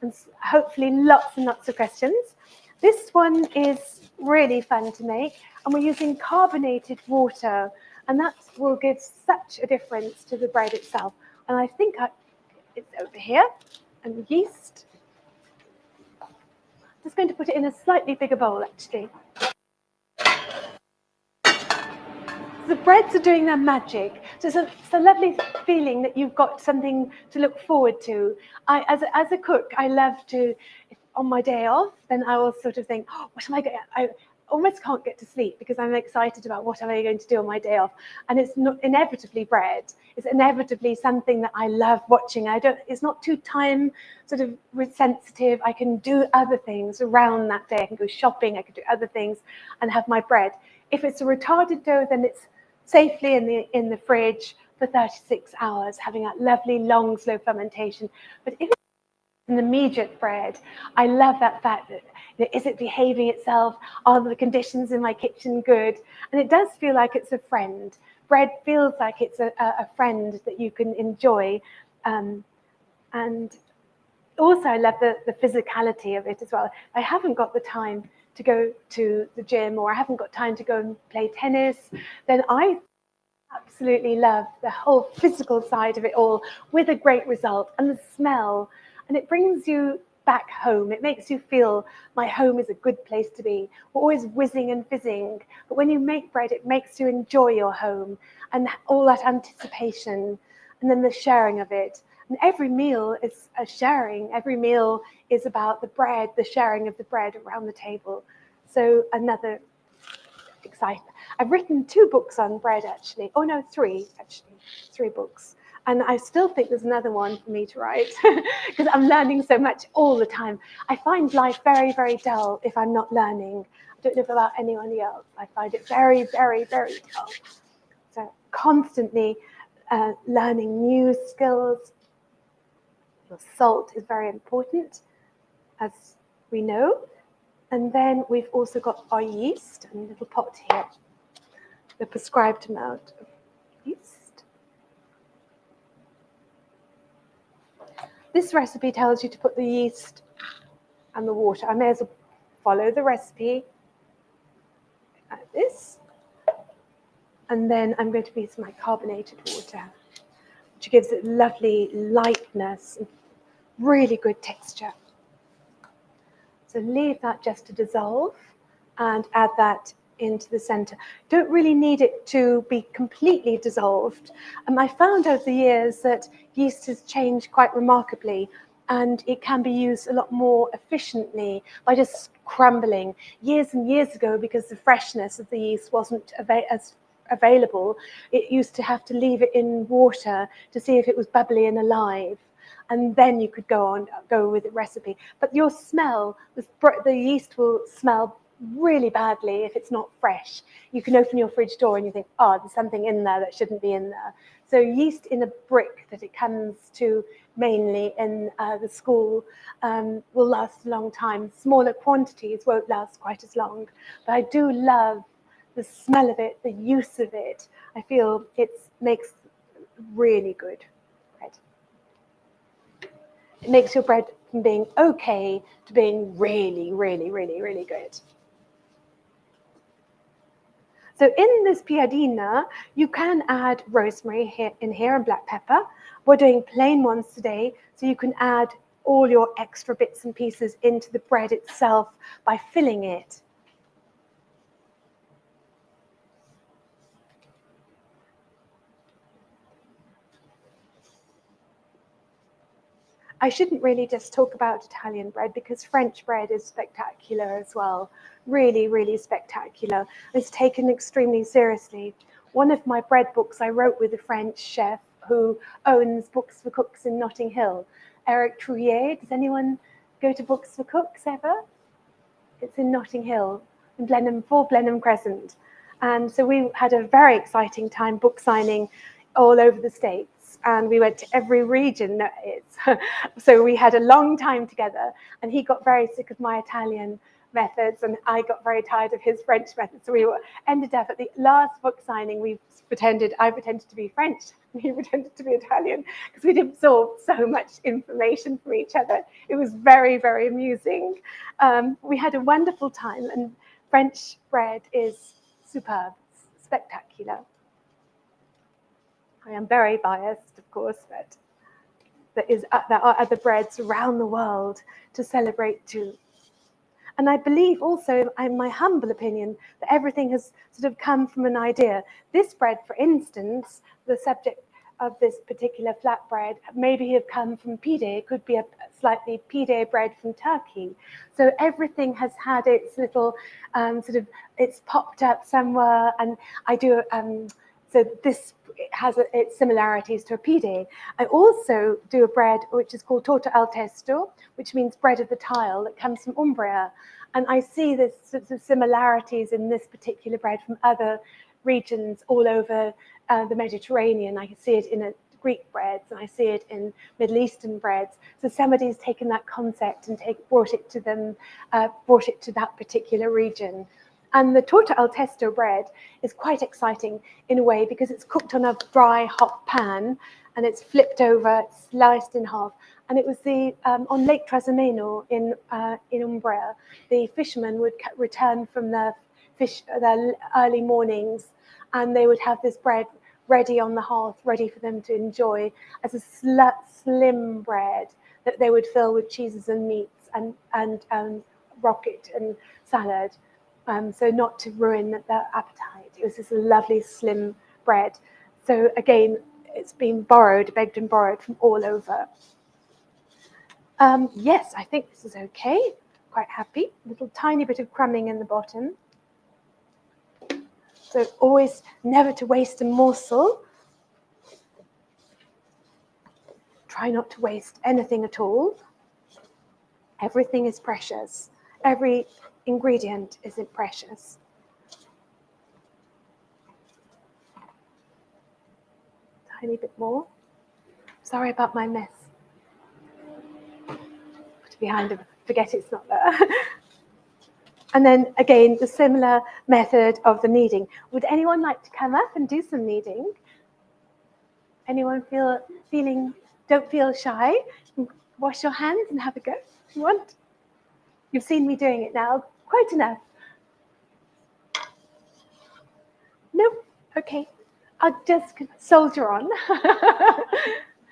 and hopefully lots and lots of questions. This one is really fun to make, and we're using carbonated water, and that will give such a difference to the bread itself. And I think it's over here, and yeast. Just going to put it in a slightly bigger bowl, actually. The breads are doing their magic. So it's a lovely feeling that you've got something to look forward to. As a cook, I love to, on my day off, then I will sort of think, oh, what am I going to, I almost can't get to sleep because I'm excited about what am I going to do on my day off. And it's not inevitably bread. It's inevitably something that I love watching. It's not too time sort of sensitive. I can do other things around that day. I can go shopping, I can do other things and have my bread. If it's a retarded dough, then it's safely in the fridge for 36 hours, having that lovely long slow fermentation. But if an immediate bread, I love that fact that is it behaving itself? Are the conditions in my kitchen good? And it does feel like it's a friend. Bread feels like it's a friend that you can enjoy. And also I love the physicality of it as well. I haven't got the time to go to the gym, or I haven't got time to go and play tennis, then I absolutely love the whole physical side of it all, with a great result, and the smell. And it brings you back home. It makes you feel my home is a good place to be. We're always whizzing and fizzing. But when you make bread, it makes you enjoy your home and all that anticipation, and then the sharing of it. And every meal is a sharing. Every meal is about the bread, the sharing of the bread around the table. So another exciting. I've written 2 books on bread, actually. Oh no, 3 actually. 3 books. And I still think there's another one for me to write because I'm learning so much all the time. I find life very, very dull if I'm not learning. I don't know about anyone else. I find it very, very, very dull. So constantly learning new skills. Your salt is very important, as we know. And then we've also got our yeast, and a little pot here, the prescribed amount of yeast. This recipe tells you to put the yeast and the water. I may as well follow the recipe like this. And then I'm going to use my carbonated water, which gives it lovely lightness and really good texture. So leave that just to dissolve and add that into the center. Don't really need it to be completely dissolved. And I found over the years that yeast has changed quite remarkably, and it can be used a lot more efficiently by just crumbling. Years and years ago, because the freshness of the yeast wasn't as available, it used to have to leave it in water to see if it was bubbly and alive. And then you could go with the recipe. But your smell, the yeast will smell really badly if it's not fresh. You can open your fridge door and you think, oh, there's something in there that shouldn't be in there. So yeast in a brick that it comes to mainly in the school will last a long time. Smaller quantities won't last quite as long. But I do love the smell of it, the use of it. I feel it makes really good bread. It makes your bread from being okay to being really, really, really, really good. So in this piadina, you can add rosemary in here and black pepper. We're doing plain ones today, so you can add all your extra bits and pieces into the bread itself by filling it. I shouldn't really just talk about Italian bread, because French bread is spectacular as well. Really, really spectacular. It's taken extremely seriously. One of my bread books I wrote with a French chef who owns Books for Cooks in Notting Hill, Eric Trouillet. Does anyone go to Books for Cooks ever? It's in Notting Hill, in Blenheim, 4 Blenheim Crescent. And so we had a very exciting time book signing all over the States. And we went to every region that is. So we had a long time together, and he got very sick of my Italian methods, and I got very tired of his French methods. So we ended up at the last book signing, I pretended to be French, and he pretended to be Italian, because we'd absorbed so much information from each other. It was very, very amusing. We had a wonderful time, and French bread is superb, spectacular. I am very biased, of course, but there are other breads around the world to celebrate too. And I believe also, in my humble opinion, that everything has sort of come from an idea. This bread, for instance, the subject this particular flatbread maybe have come from pide. It could be a slightly pide bread from Turkey. So everything has had its little it's popped up somewhere, and I do. So this has its similarities to a pide. I also do a bread which is called torta al testo, which means bread of the tile, that comes from Umbria. And I see this sorts of similarities in this particular bread from other regions all over the Mediterranean. I see it in Greek breads, and I see it in Middle Eastern breads. So somebody's taken that concept and brought it to that particular region. And the torta al testo bread is quite exciting in a way because it's cooked on a dry, hot pan, and it's flipped over, sliced in half. And it was on Lake Trasimeno in Umbria, the fishermen would return from their early mornings, and they would have this bread ready on the hearth, ready for them to enjoy as a slim bread that they would fill with cheeses and meats and rocket and salad. So not to ruin their appetite. It was this lovely slim bread. So again, it's been begged and borrowed from all over. Yes, I think this is okay. Quite happy. A little tiny bit of crumbing in the bottom. So always never to waste a morsel. Try not to waste anything at all. Everything is precious. Every ingredient is precious. Tiny bit more. Sorry about my mess. Put it behind it, forget it's not there. And then again, the similar method of the kneading. Would anyone like to come up and do some kneading? Anyone don't feel shy? Wash your hands and have a go if you want. You've seen me doing it now, quite enough. Nope, okay. I'll just soldier on.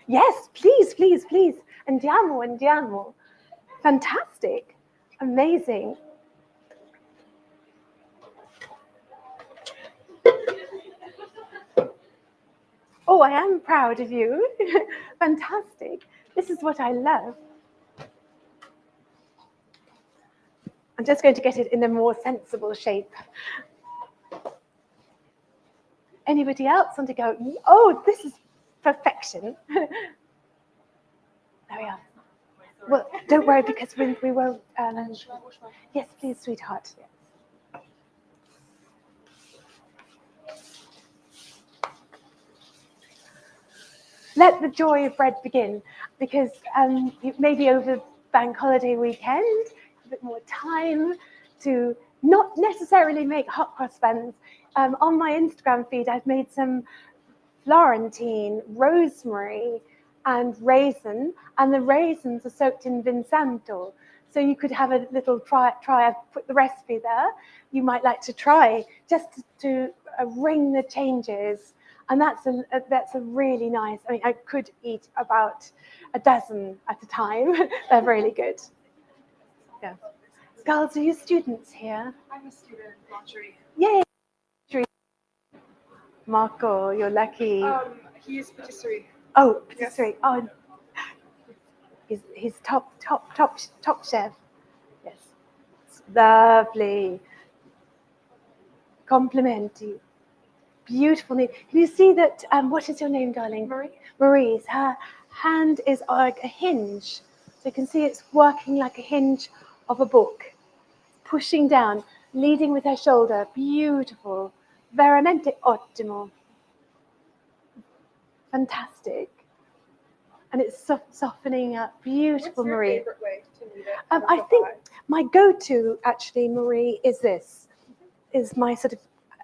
Yes, please, please, please. Andiamo, andiamo. Fantastic, amazing. Oh, I am proud of you. Fantastic. This is what I love. I'm just going to get it in a more sensible shape. Anybody else want to go? Oh, this is perfection. There we are. Well, don't worry, because we won't. Yes, please, sweetheart. Let the joy of bread begin, because maybe over bank holiday weekend, a bit more time to not necessarily make hot cross buns. On my Instagram feed, I've made some Florentine, rosemary, and raisin, and the raisins are soaked in Vinsanto. So you could have a little try. I've put the recipe there. You might like to try just to ring the changes. And that's a really nice. I mean, I could eat about a dozen at a time. They're really good. Yeah. Girls, are you students here? I'm a student, Marjorie. Yay! Marco, you're lucky. He is patisserie. Oh, patisserie. Yes. Oh, he's top chef. Yes. It's lovely. Complimenti. Beautiful name. Can you see that? What is your name, darling? Marie. Marie's. Her hand is like a hinge. So you can see it's working like a hinge of a book. Pushing down, leading with her shoulder. Beautiful. Veramente ottimo. Fantastic. And it's softening up. Beautiful, What's your Marie. favorite way to knead it? I think my go-to, actually, Marie, is this. Is my sort of,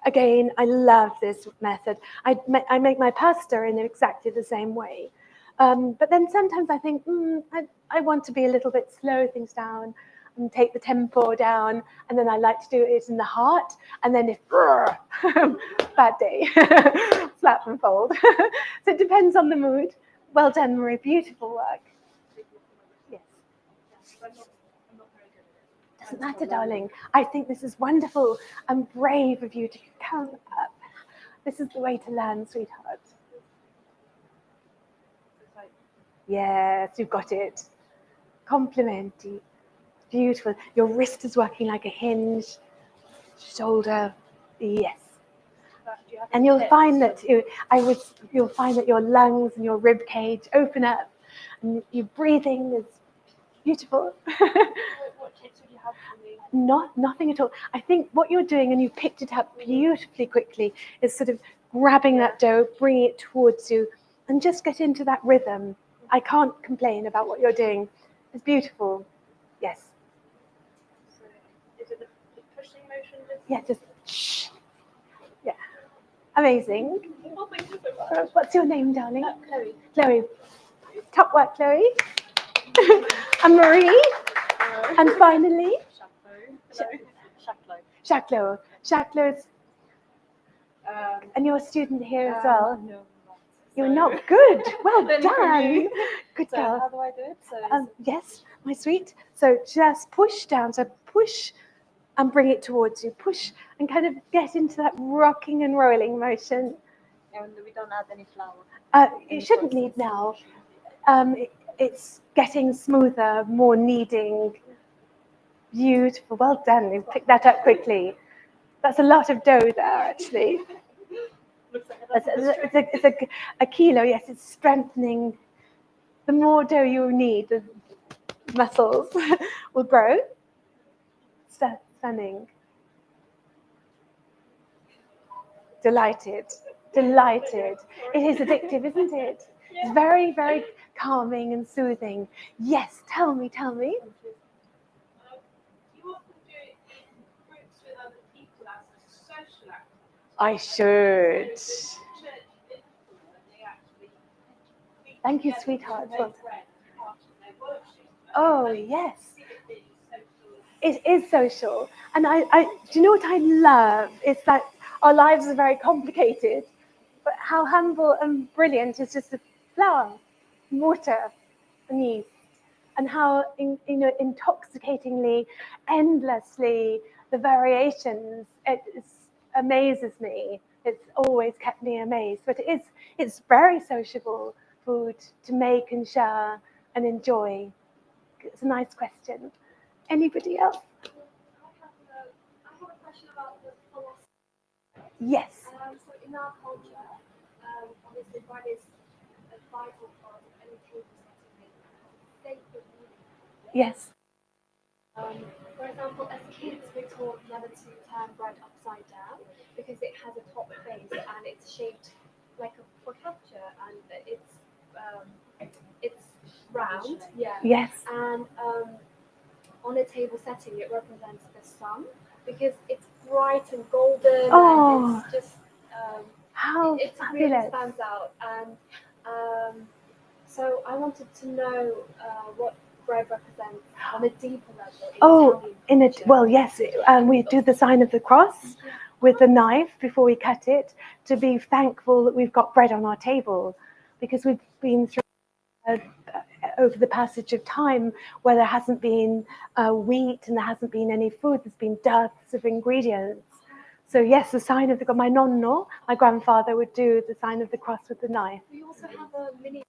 again, I love this method. I make my pasta in exactly the same way. But then sometimes I think, I want to be a little bit, slow things down and take the tempo down. And then I like to do it in the heart. And then if, bad day, slap and fold. So it depends on the mood. Well done, Marie. Beautiful work. Yes. I'm not very good at it. Doesn't matter, darling. I think this is wonderful and brave of you to come up. This is the way to learn, sweetheart. Yes, you've got it. Complimenti. Beautiful. Your wrist is working like a hinge. Shoulder. Yes. Do you have And any you'll tips? find that you'll find that your lungs and your rib cage open up, and your breathing is beautiful. What tips would you have for me? Nothing at all. I think what you're doing, and you picked it up beautifully quickly, is sort of grabbing that dough, bringing it towards you, and just get into that rhythm. I can't complain about what you're doing. It's beautiful. Yes. So, is it the pushing motion? Yeah, just shh. Yeah. Amazing. Oh, thank you so much. What's your name, darling? Chloe. Chloe. Top work, Chloe. And Marie. And finally, Chapeau. Jacqueline. And you're a student here as well. No, not. You're not good. Well Then for done. you. Good So girl. how do I do it? So Yes, my sweet. So just push down. So push and bring it towards you. Push and kind of get into that rocking and rolling motion. and we don't add any flour. It shouldn't need now. It's getting smoother, more kneading. Beautiful. Well done. You picked that up quickly. That's a lot of dough there, actually. Looks like It's a kilo. Yes, it's strengthening. The more dough you need, the muscles will grow. Stunning. Delighted. It is addictive, isn't it? It's very, very calming and soothing. Yes, tell me. You often do groups with other people as a social activity. I should. Thank you, sweetheart. Oh, yes. It is social. And do you know what I love? It's that our lives are very complicated, but how humble and brilliant is just a flour, water, and yeast. And how intoxicatingly, endlessly, the variations, it amazes me. It's always kept me amazed. But it's very sociable food to make and share and enjoy. It's a nice question. Anybody else? I have a question about the philosophy. Yes. So in our culture, obviously bread is a vital part of any table setting. Sacred meaning. Yes. For example, as kids, we're taught never to turn bread upside down because it has a top base and it's shaped like a focaccia and it's round. Yeah. Yes. And on a table setting, it represents the sun because it's bright and golden Oh. and it's just How it really fabulous. stands out. And so I wanted to know what bread represents on a deeper level. Well, yes. We do the sign of the cross with the knife before we cut it to be thankful that we've got bread on our table, because we've been through over the passage of time where there hasn't been wheat and there hasn't been any food. There's been dearths of ingredients. So yes, the sign of the my nonno, my grandfather, would do the sign of the cross with the knife. We also have a mini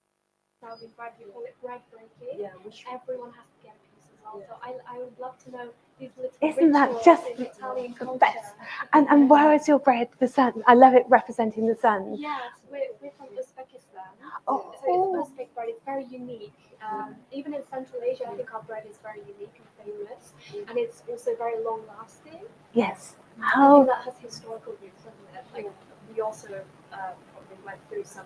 serving bread. We call it bread breaking. Which everyone has to get a piece as well. So I would love to know these little Isn't that rituals just in Italian the culture. best? And where is your bread? The sun. I love it representing the sun. Yes, we're from Uzbekistan. Oh. So it's Uzbek bread. It's very unique. Even in Central Asia, I think our bread is very unique and famous, and it's also very long lasting. Yes. I How think that has historical roots, doesn't it? Like we also probably went through some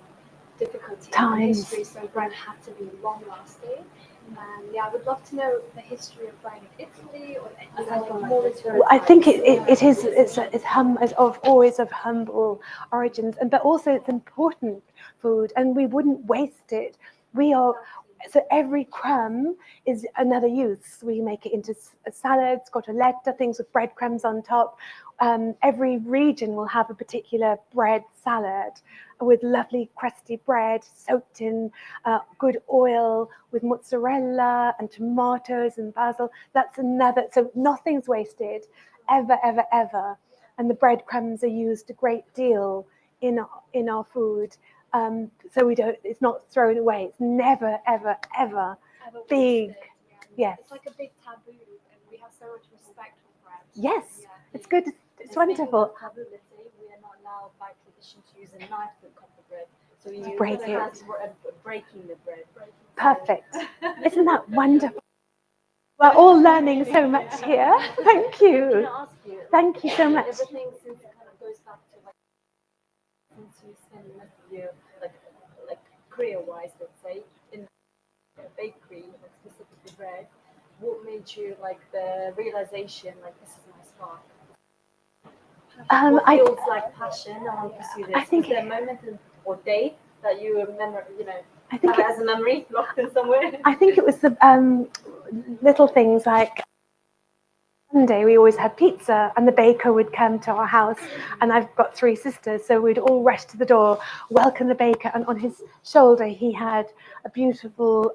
difficulty in Times. history, so bread had to be long lasting. And I would love to know the history of bread in Italy or more into. I think it's always of humble origins, but also it's important food, and we wouldn't waste it. So every crumb is another use. We make it into salads, cotoletta, things with breadcrumbs on top. Every region will have a particular bread salad with lovely crusty bread soaked in good oil with mozzarella and tomatoes and basil. That's another, so nothing's wasted, ever, ever, ever. And the breadcrumbs are used a great deal in our food. so we don't. It's not thrown away. It's never, ever, ever Ever big. wasted, Yes. It's like a big taboo, and we have so much respect for bread. Yes, Yeah. it's good. It's And speaking wonderful. of taboo, we are not allowed by tradition to use a knife to cut the bread. So you Break has breaking the bread. Perfect. Isn't that wonderful? We're all learning so much here. Thank Can you. I ask you? Thank you so much. Everything since it kind of goes back to like since you spend most of your like career-wise, let's say, in bakery, like specifically bread. What made you like the realization like this is my spark? What I feels like passion? I want to pursue this. I think- is there a moment or date that you remember? I think have it as a memory locked in somewhere. I think it was the little things like Sunday we always had pizza and the baker would come to our house, and I've got 3 sisters, so we'd all rush to the door, welcome the baker, and on his shoulder he had a beautiful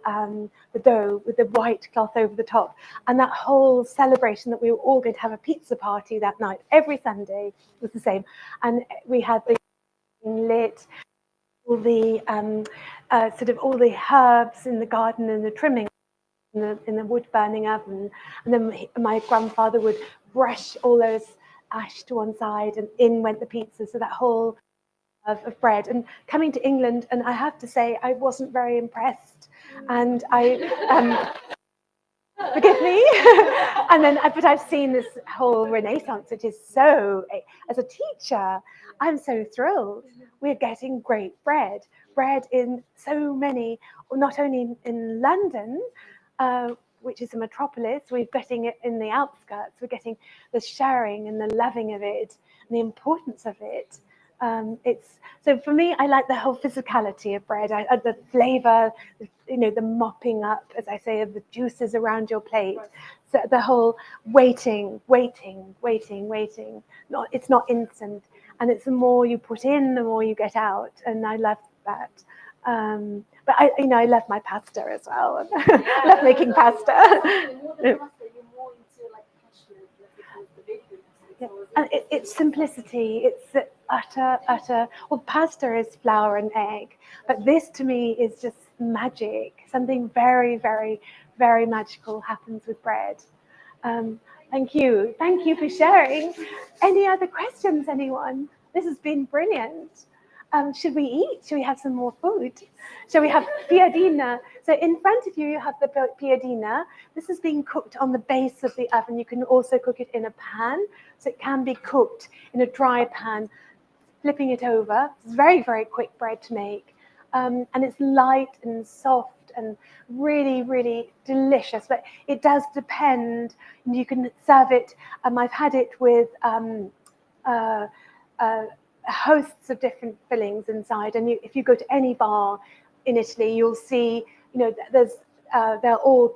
the dough with the white cloth over the top, and that whole celebration that we were all going to have a pizza party that night. Every Sunday was the same, and we had the lit, all the sort of all the herbs in the garden and the trimming in the wood burning oven, and then my grandfather would brush all those ash to one side, and in went the pizza. So that whole of bread. And coming to England, and I have to say I wasn't very impressed, and I forgive me. And then, but I've seen this whole renaissance, which is so. As a teacher, I'm so thrilled. We're getting great bread in so many, not only in London, which is a metropolis. We're getting it in the outskirts. We're getting the sharing and the loving of it, and the importance of it. It's so for me. I like the whole physicality of bread. The flavour, the mopping up, as I say, of the juices around your plate. So the whole waiting. It's not instant, and it's the more you put in, the more you get out. And I love that. But I love my pasta as well. I love making pasta. More than pasta, you're more into like passionate, like the bakery. Yeah. And it's simplicity. It's the utter. Well, pasta is flour and egg, but this to me is just magic. Something very, very, very magical happens with bread. Thank you for sharing. Any other questions, anyone? This has been brilliant. Should we eat? Should we have some more food? Shall we have piadina? So in front of you, you have the piadina. This is being cooked on the base of the oven. You can also cook it in a pan. So it can be cooked in a dry pan, flipping it over. It's very, very quick bread to make. And it's light and soft and really, really delicious. But it does depend. You can serve it. I've had it with hosts of different fillings inside, and if you go to any bar in Italy, you'll see, they're all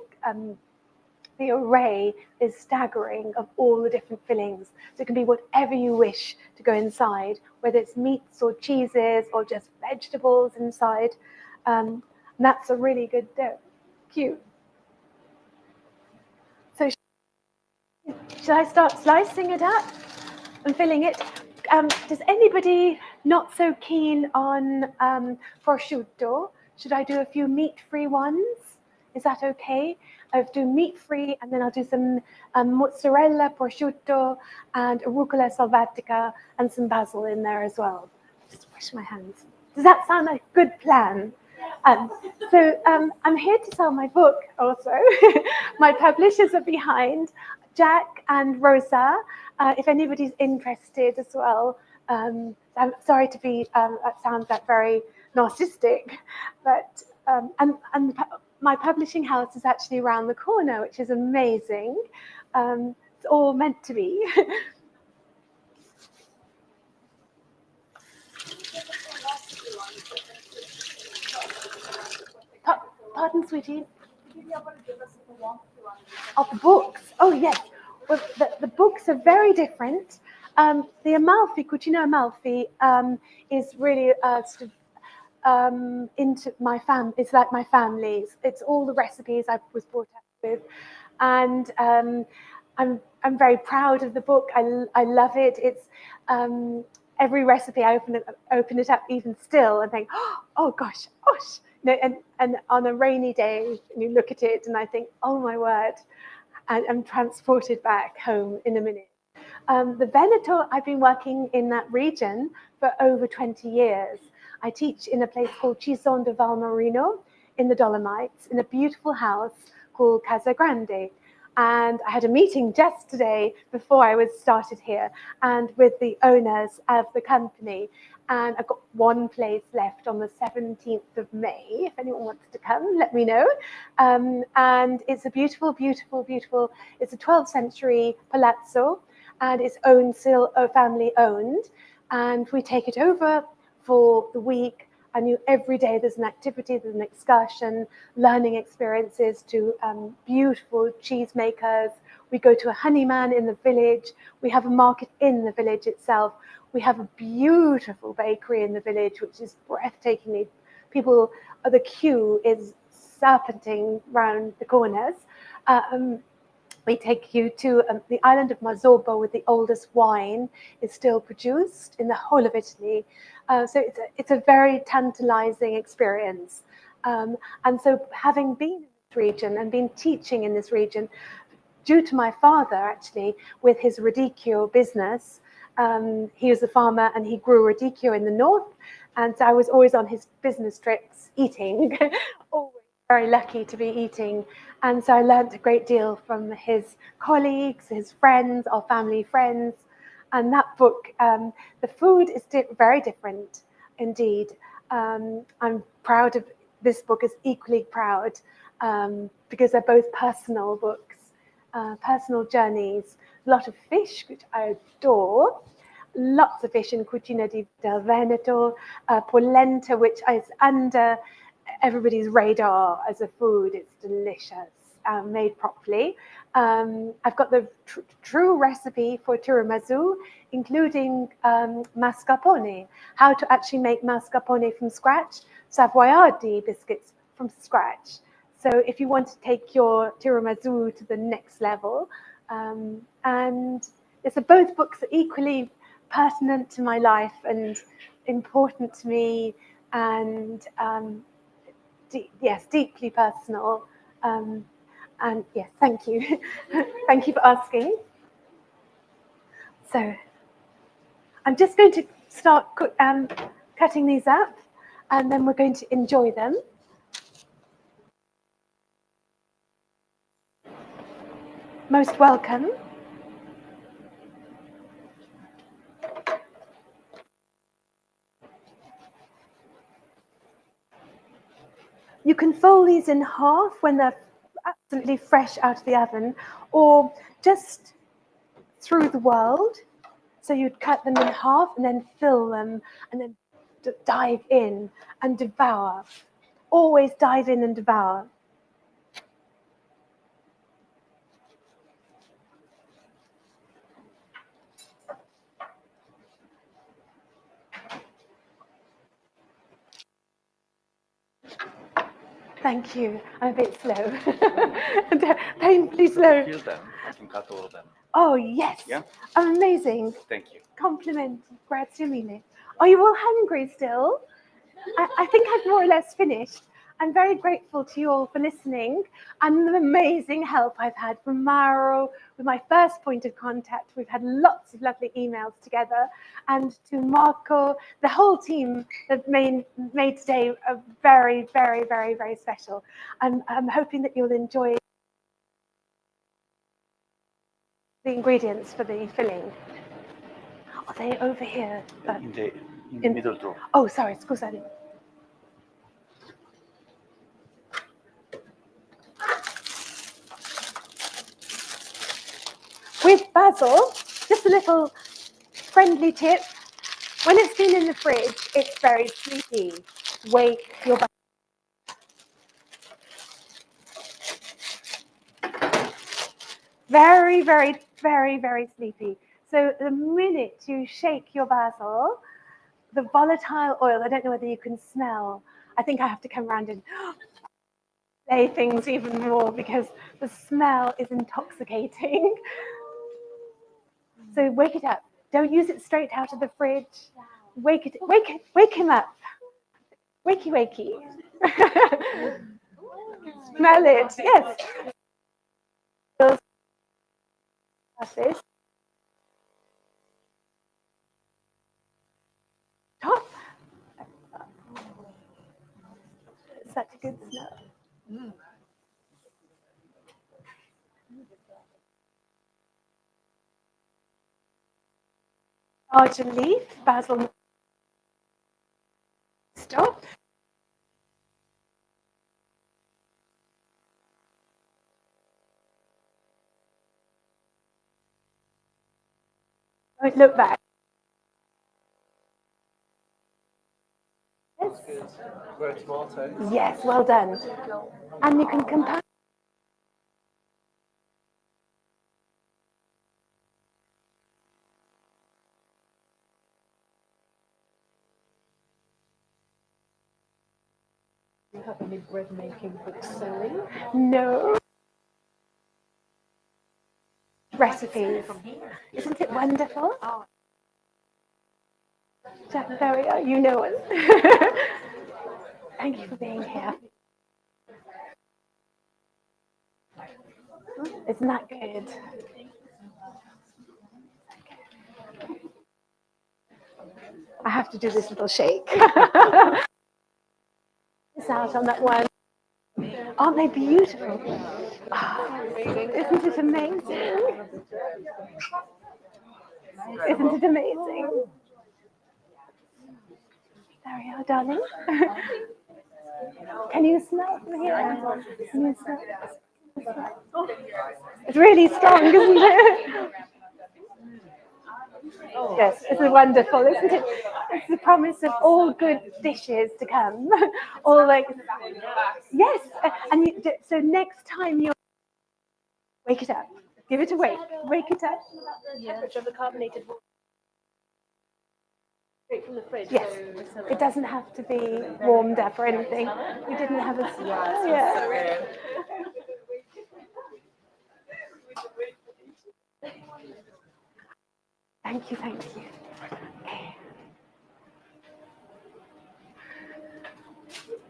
the array is staggering of all the different fillings. So it can be whatever you wish to go inside, whether it's meats or cheeses or just vegetables inside. And that's a really good dough. Cute. So should I start slicing it up and filling it? Does anybody not so keen on prosciutto? Should I do a few meat-free ones? Is that okay? I'll do meat-free, and then I'll do some mozzarella, prosciutto, and rucola salvatica, and some basil in there as well. Just wash my hands. Does that sound like a good plan? So I'm here to sell my book also. My publishers are behind, Jack and Rosa. If anybody's interested as well, I'm sorry to be, that sounds like very narcissistic, but, and my publishing house is actually around the corner, which is amazing. It's all meant to be. Pardon, sweetie? Of the books? Oh, yes. Well, the books are very different. The Amalfi, Cucina Amalfi, is really sort of into my family. It's like my family's. It's all the recipes I was brought up with, and I'm very proud of the book. I love it. It's every recipe I open it up even still and think, oh gosh, and on a rainy day, you look at it and I think, oh my word, and I'm transported back home in a minute. The Veneto, I've been working in that region for over 20 years. I teach in a place called Cison de Valmarino in the Dolomites, in a beautiful house called Casa Grande. And I had a meeting just today before I was started here and with the owners of the company. And I've got one place left on the 17th of May. If anyone wants to come, let me know. And it's a beautiful, beautiful, beautiful, it's a 12th century palazzo and it's owned, still family owned. And we take it over for the week. And every day there's an activity, there's an excursion, learning experiences to beautiful cheesemakers. We go to a honeyman in the village. We have a market in the village itself. We have a beautiful bakery in the village, which is breathtakingly, the queue is serpenting round the corners. We take you to the island of Mazzorbo, where the oldest wine is still produced in the whole of Italy. So it's a very tantalizing experience. And so having been in this region and been teaching in this region, due to my father, actually, with his radicchio business, he was a farmer and he grew radicchio in the north. And so I was always on his business trips eating, always very lucky to be eating. And so I learned a great deal from his colleagues, his friends, our family friends. And that book, the food is very different indeed. I'm proud of this book, is equally proud because they're both personal books, personal journeys, a lot of fish, which I adore, lots of fish in Cucina del Veneto, polenta, which is under everybody's radar as a food. It's delicious, made properly. I've got the true recipe for tiramisu, including mascarpone, how to actually make mascarpone from scratch, Savoiardi biscuits from scratch. So if you want to take your tiramisu to the next level, and so both books are equally pertinent to my life and important to me, and yes, deeply personal. And yes, thank you. Thank you for asking. So I'm just going to start cutting these up, and then we're going to enjoy them. Most welcome. You can fold these in half when they're absolutely fresh out of the oven, or just through the world. So you'd cut them in half and then fill them and then dive in and devour. Always dive in and devour. Thank you. I'm a bit slow. Painfully slow. Feel them. I can cut all of them. Oh, yes. Yeah. Amazing. Thank you. Compliment. Grazie mille. Are you all hungry still? I think I've more or less finished. I'm very grateful to you all for listening and the amazing help I've had from Mauro with my first point of contact. We've had lots of lovely emails together, and to Marco, the whole team that made today a very, very, very, very special. I'm hoping that you'll enjoy the ingredients for the filling. Are they over here? In the middle drawer. Oh, sorry, scusate. With basil, just a little friendly tip. When it's been in the fridge, it's very sleepy. Wake your basil. Very, very, very, very sleepy. So the minute you shake your basil, the volatile oil, I don't know whether you can smell. I think I have to come around and say things even more because the smell is intoxicating. So wake it up. Don't use it straight out of the fridge. Wake him up. Wakey, wakey. Smell it, yes. This. Top. Such a good smell. Argent leaf, basil. Stop. Don't look back. Yes. Yes, well done. And you can compare. Do you have any bread making books selling? No. Recipes. Isn't it wonderful? Jack, there we are. You know us. Thank you for being here. Isn't that good? I have to do this little shake. It's out on that one. Aren't they beautiful? Oh, isn't it amazing? Isn't it amazing? There we are, darling. Can you smell from here? Can you smell? It's really strong, isn't it? Yes, this is wonderful, isn't it? It's the promise of all good dishes to come. All like, yes, and so next time you wake it up, give it a wake it up. Temperature of the carbonated water. Straight from the fridge. Yes, it doesn't have to be warmed up or anything. We didn't have a yeah. Thank you, thank you. Okay.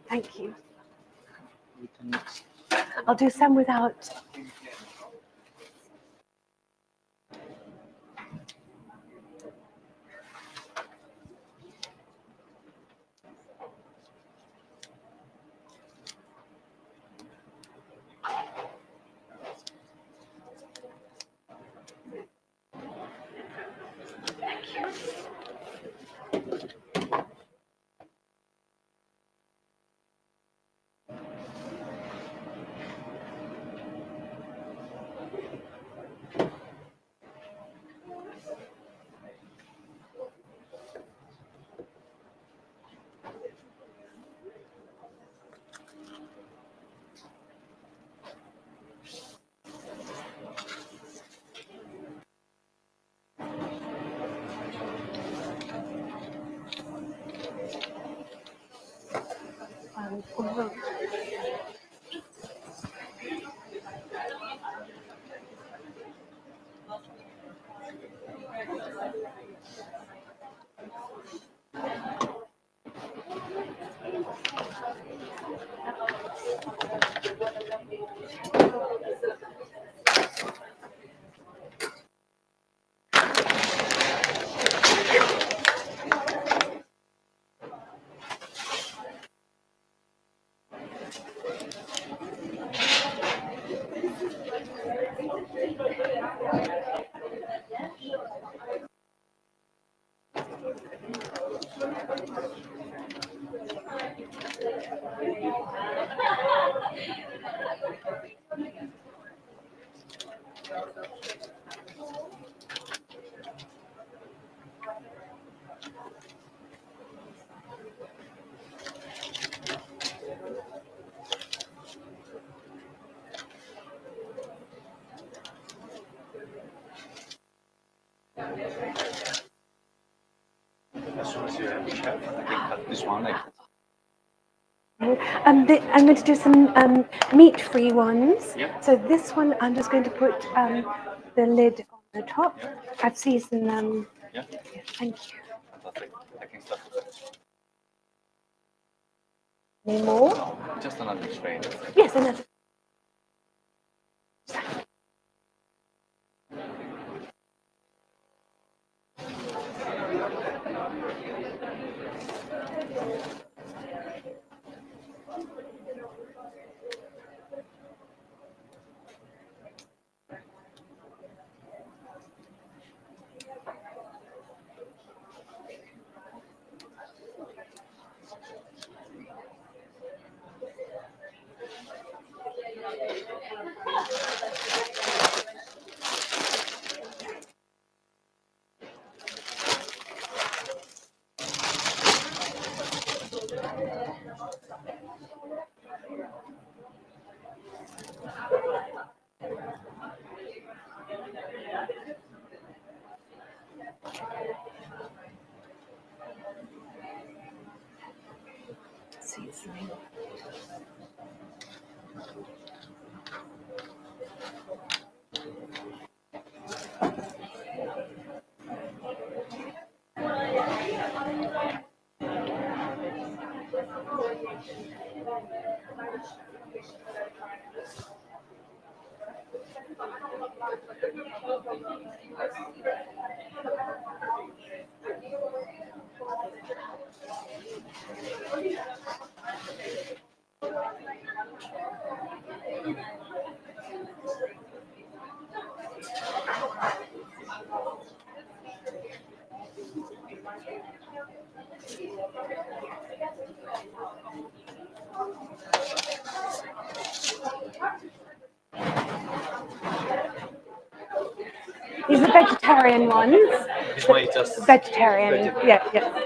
Thank you. I'll do some without. As soon as you have a chef, I can cut this one. I'm going to do some meat-free ones. Yep. So this one, I'm just going to put the lid on the top. I've seasoned them Yeah? Thank you. Fantastic. I can start with that. Any more? Just another tray. Yes, another. Seasoning. These are vegetarian ones. This one is just Vegetarian. Yeah, yeah.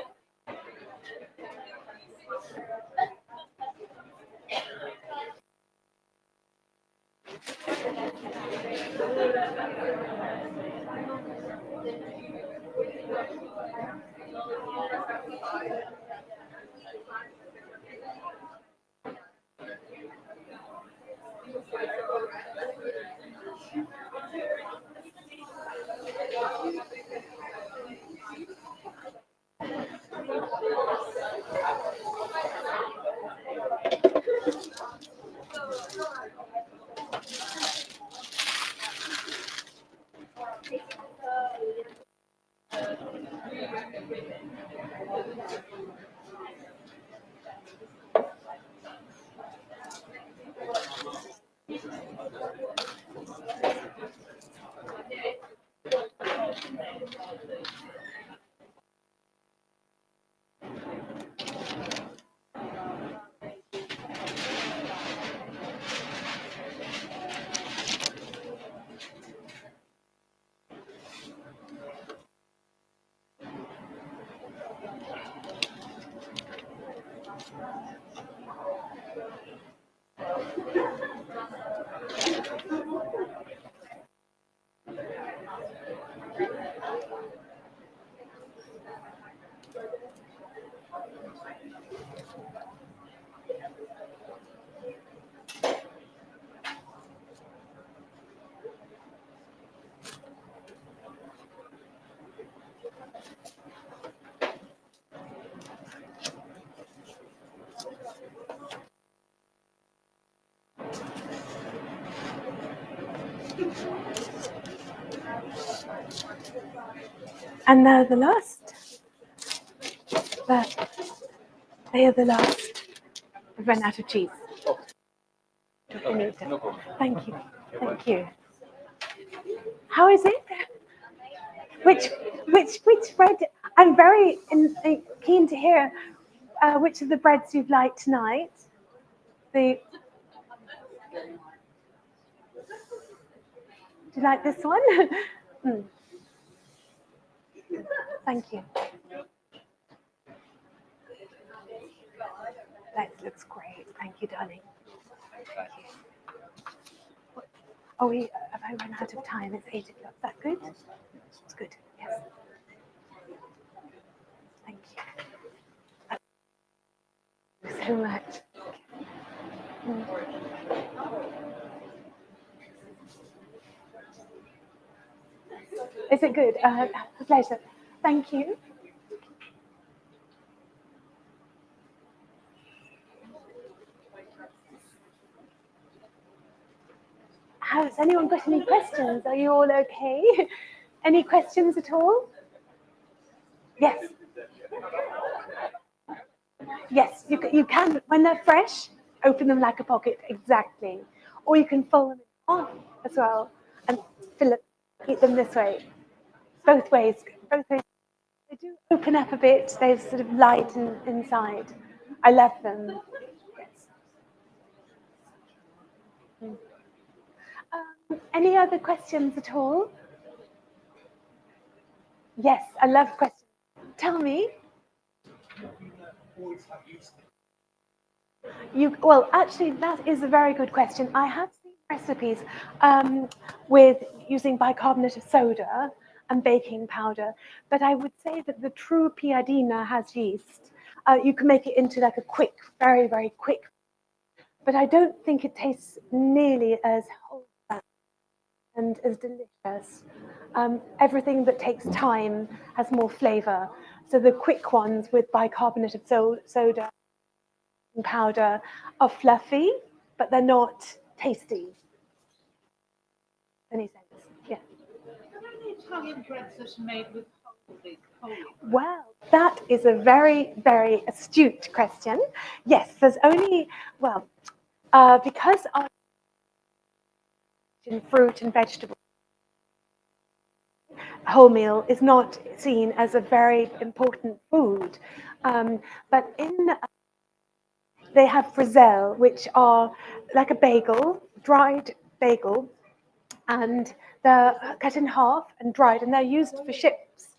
And they're the last. But they are the last. I've run out of cheese. Okay, no problem. Thank you. Thank you. How is it? Which bread? I'm very keen to hear which of the breads you've liked tonight. Do you like this one? Mm. Thank you. That looks great. Thank you, darling. Thank you. Oh, have I run out of time? It's 8 o'clock. Is that good? It's good. Yes. Thank you. Thank you so much. Mm. Is it good? A pleasure. Thank you. Has anyone got any questions? Are you all okay? Any questions at all? Yes. Yes, you can, when they're fresh, open them like a pocket, exactly. Or you can fold them on as well and fill it, eat them this way. Both ways, both ways. They do open up a bit, they're sort of light inside. I love them. Yes. Any other questions at all? Yes, I love questions. Tell me. Well, actually, that is a very good question. I have seen recipes with using bicarbonate of soda and baking powder, but I would say that the true Piadina has yeast. You can make it into like a quick, very, very quick, but I don't think it tastes nearly as wholesome and as delicious. Everything that takes time has more flavor. So the quick ones with bicarbonate of soda and powder are fluffy, but they're not tasty. Any sense? Yeah. Are there any Italian breads that are made with whole wheat? Well, that is a very, very astute question. Yes, there's only, well, because our fruit and vegetables, wholemeal is not seen as a very important food. But they have frizzelle, which are like a bagel, dried bagel, and they're cut in half and dried, and they're used for ship's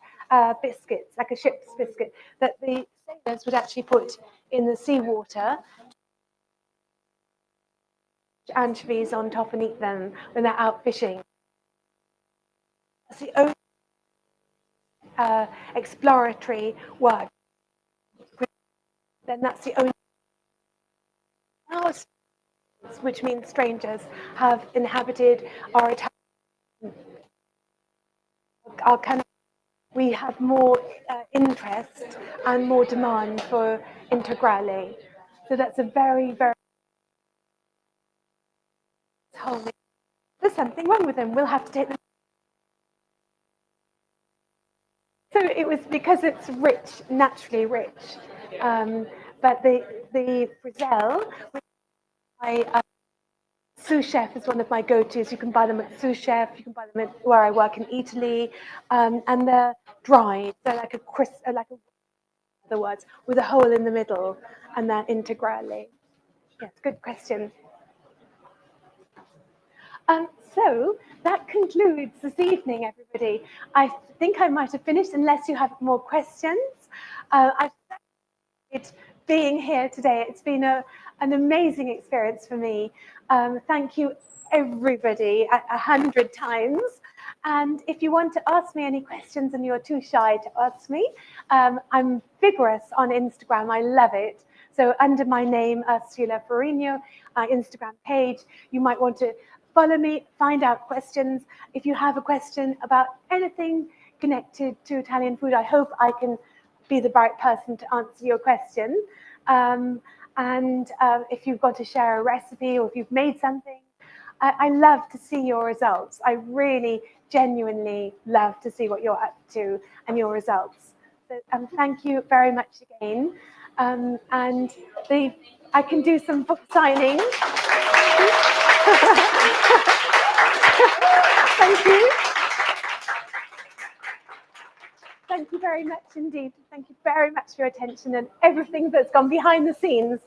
biscuits, like a ship's biscuit that the sailors would actually put in the seawater, anchovies on top and eat them when they're out fishing. That's the only exploratory word. Then that's the only house, which means strangers, have inhabited our Italian, our country. We have more interest and more demand for integrale. So that's a very, very wholly. There's something wrong with them. We'll have to take them. So it was because it's rich, naturally rich. But the frizzelle, which sous chef is one of my go-tos. You can buy them at sous chef. You can buy them at where I work in Italy, and they're dried. They're like a crisp, like a, other words, with a hole in the middle, and they're integrale. Yes, good question. So that concludes this evening, everybody. I think I might have finished, unless you have more questions. I've enjoyed being here today. It's been an amazing experience for me. Thank you, everybody, 100 times. And if you want to ask me any questions and you're too shy to ask me, I'm vigorous on Instagram. I love it. So under my name, Ursula Ferrigno, Instagram page, you might want to follow me, find out questions. If you have a question about anything connected to Italian food, I hope I can be the right person to answer your question. If you've got to share a recipe or if you've made something, I love to see your results. I really genuinely love to see what you're up to and your results. So thank you very much again. I can do some book signing. Thank you. Thank you very much indeed. Thank you very much for your attention and everything that's gone behind the scenes.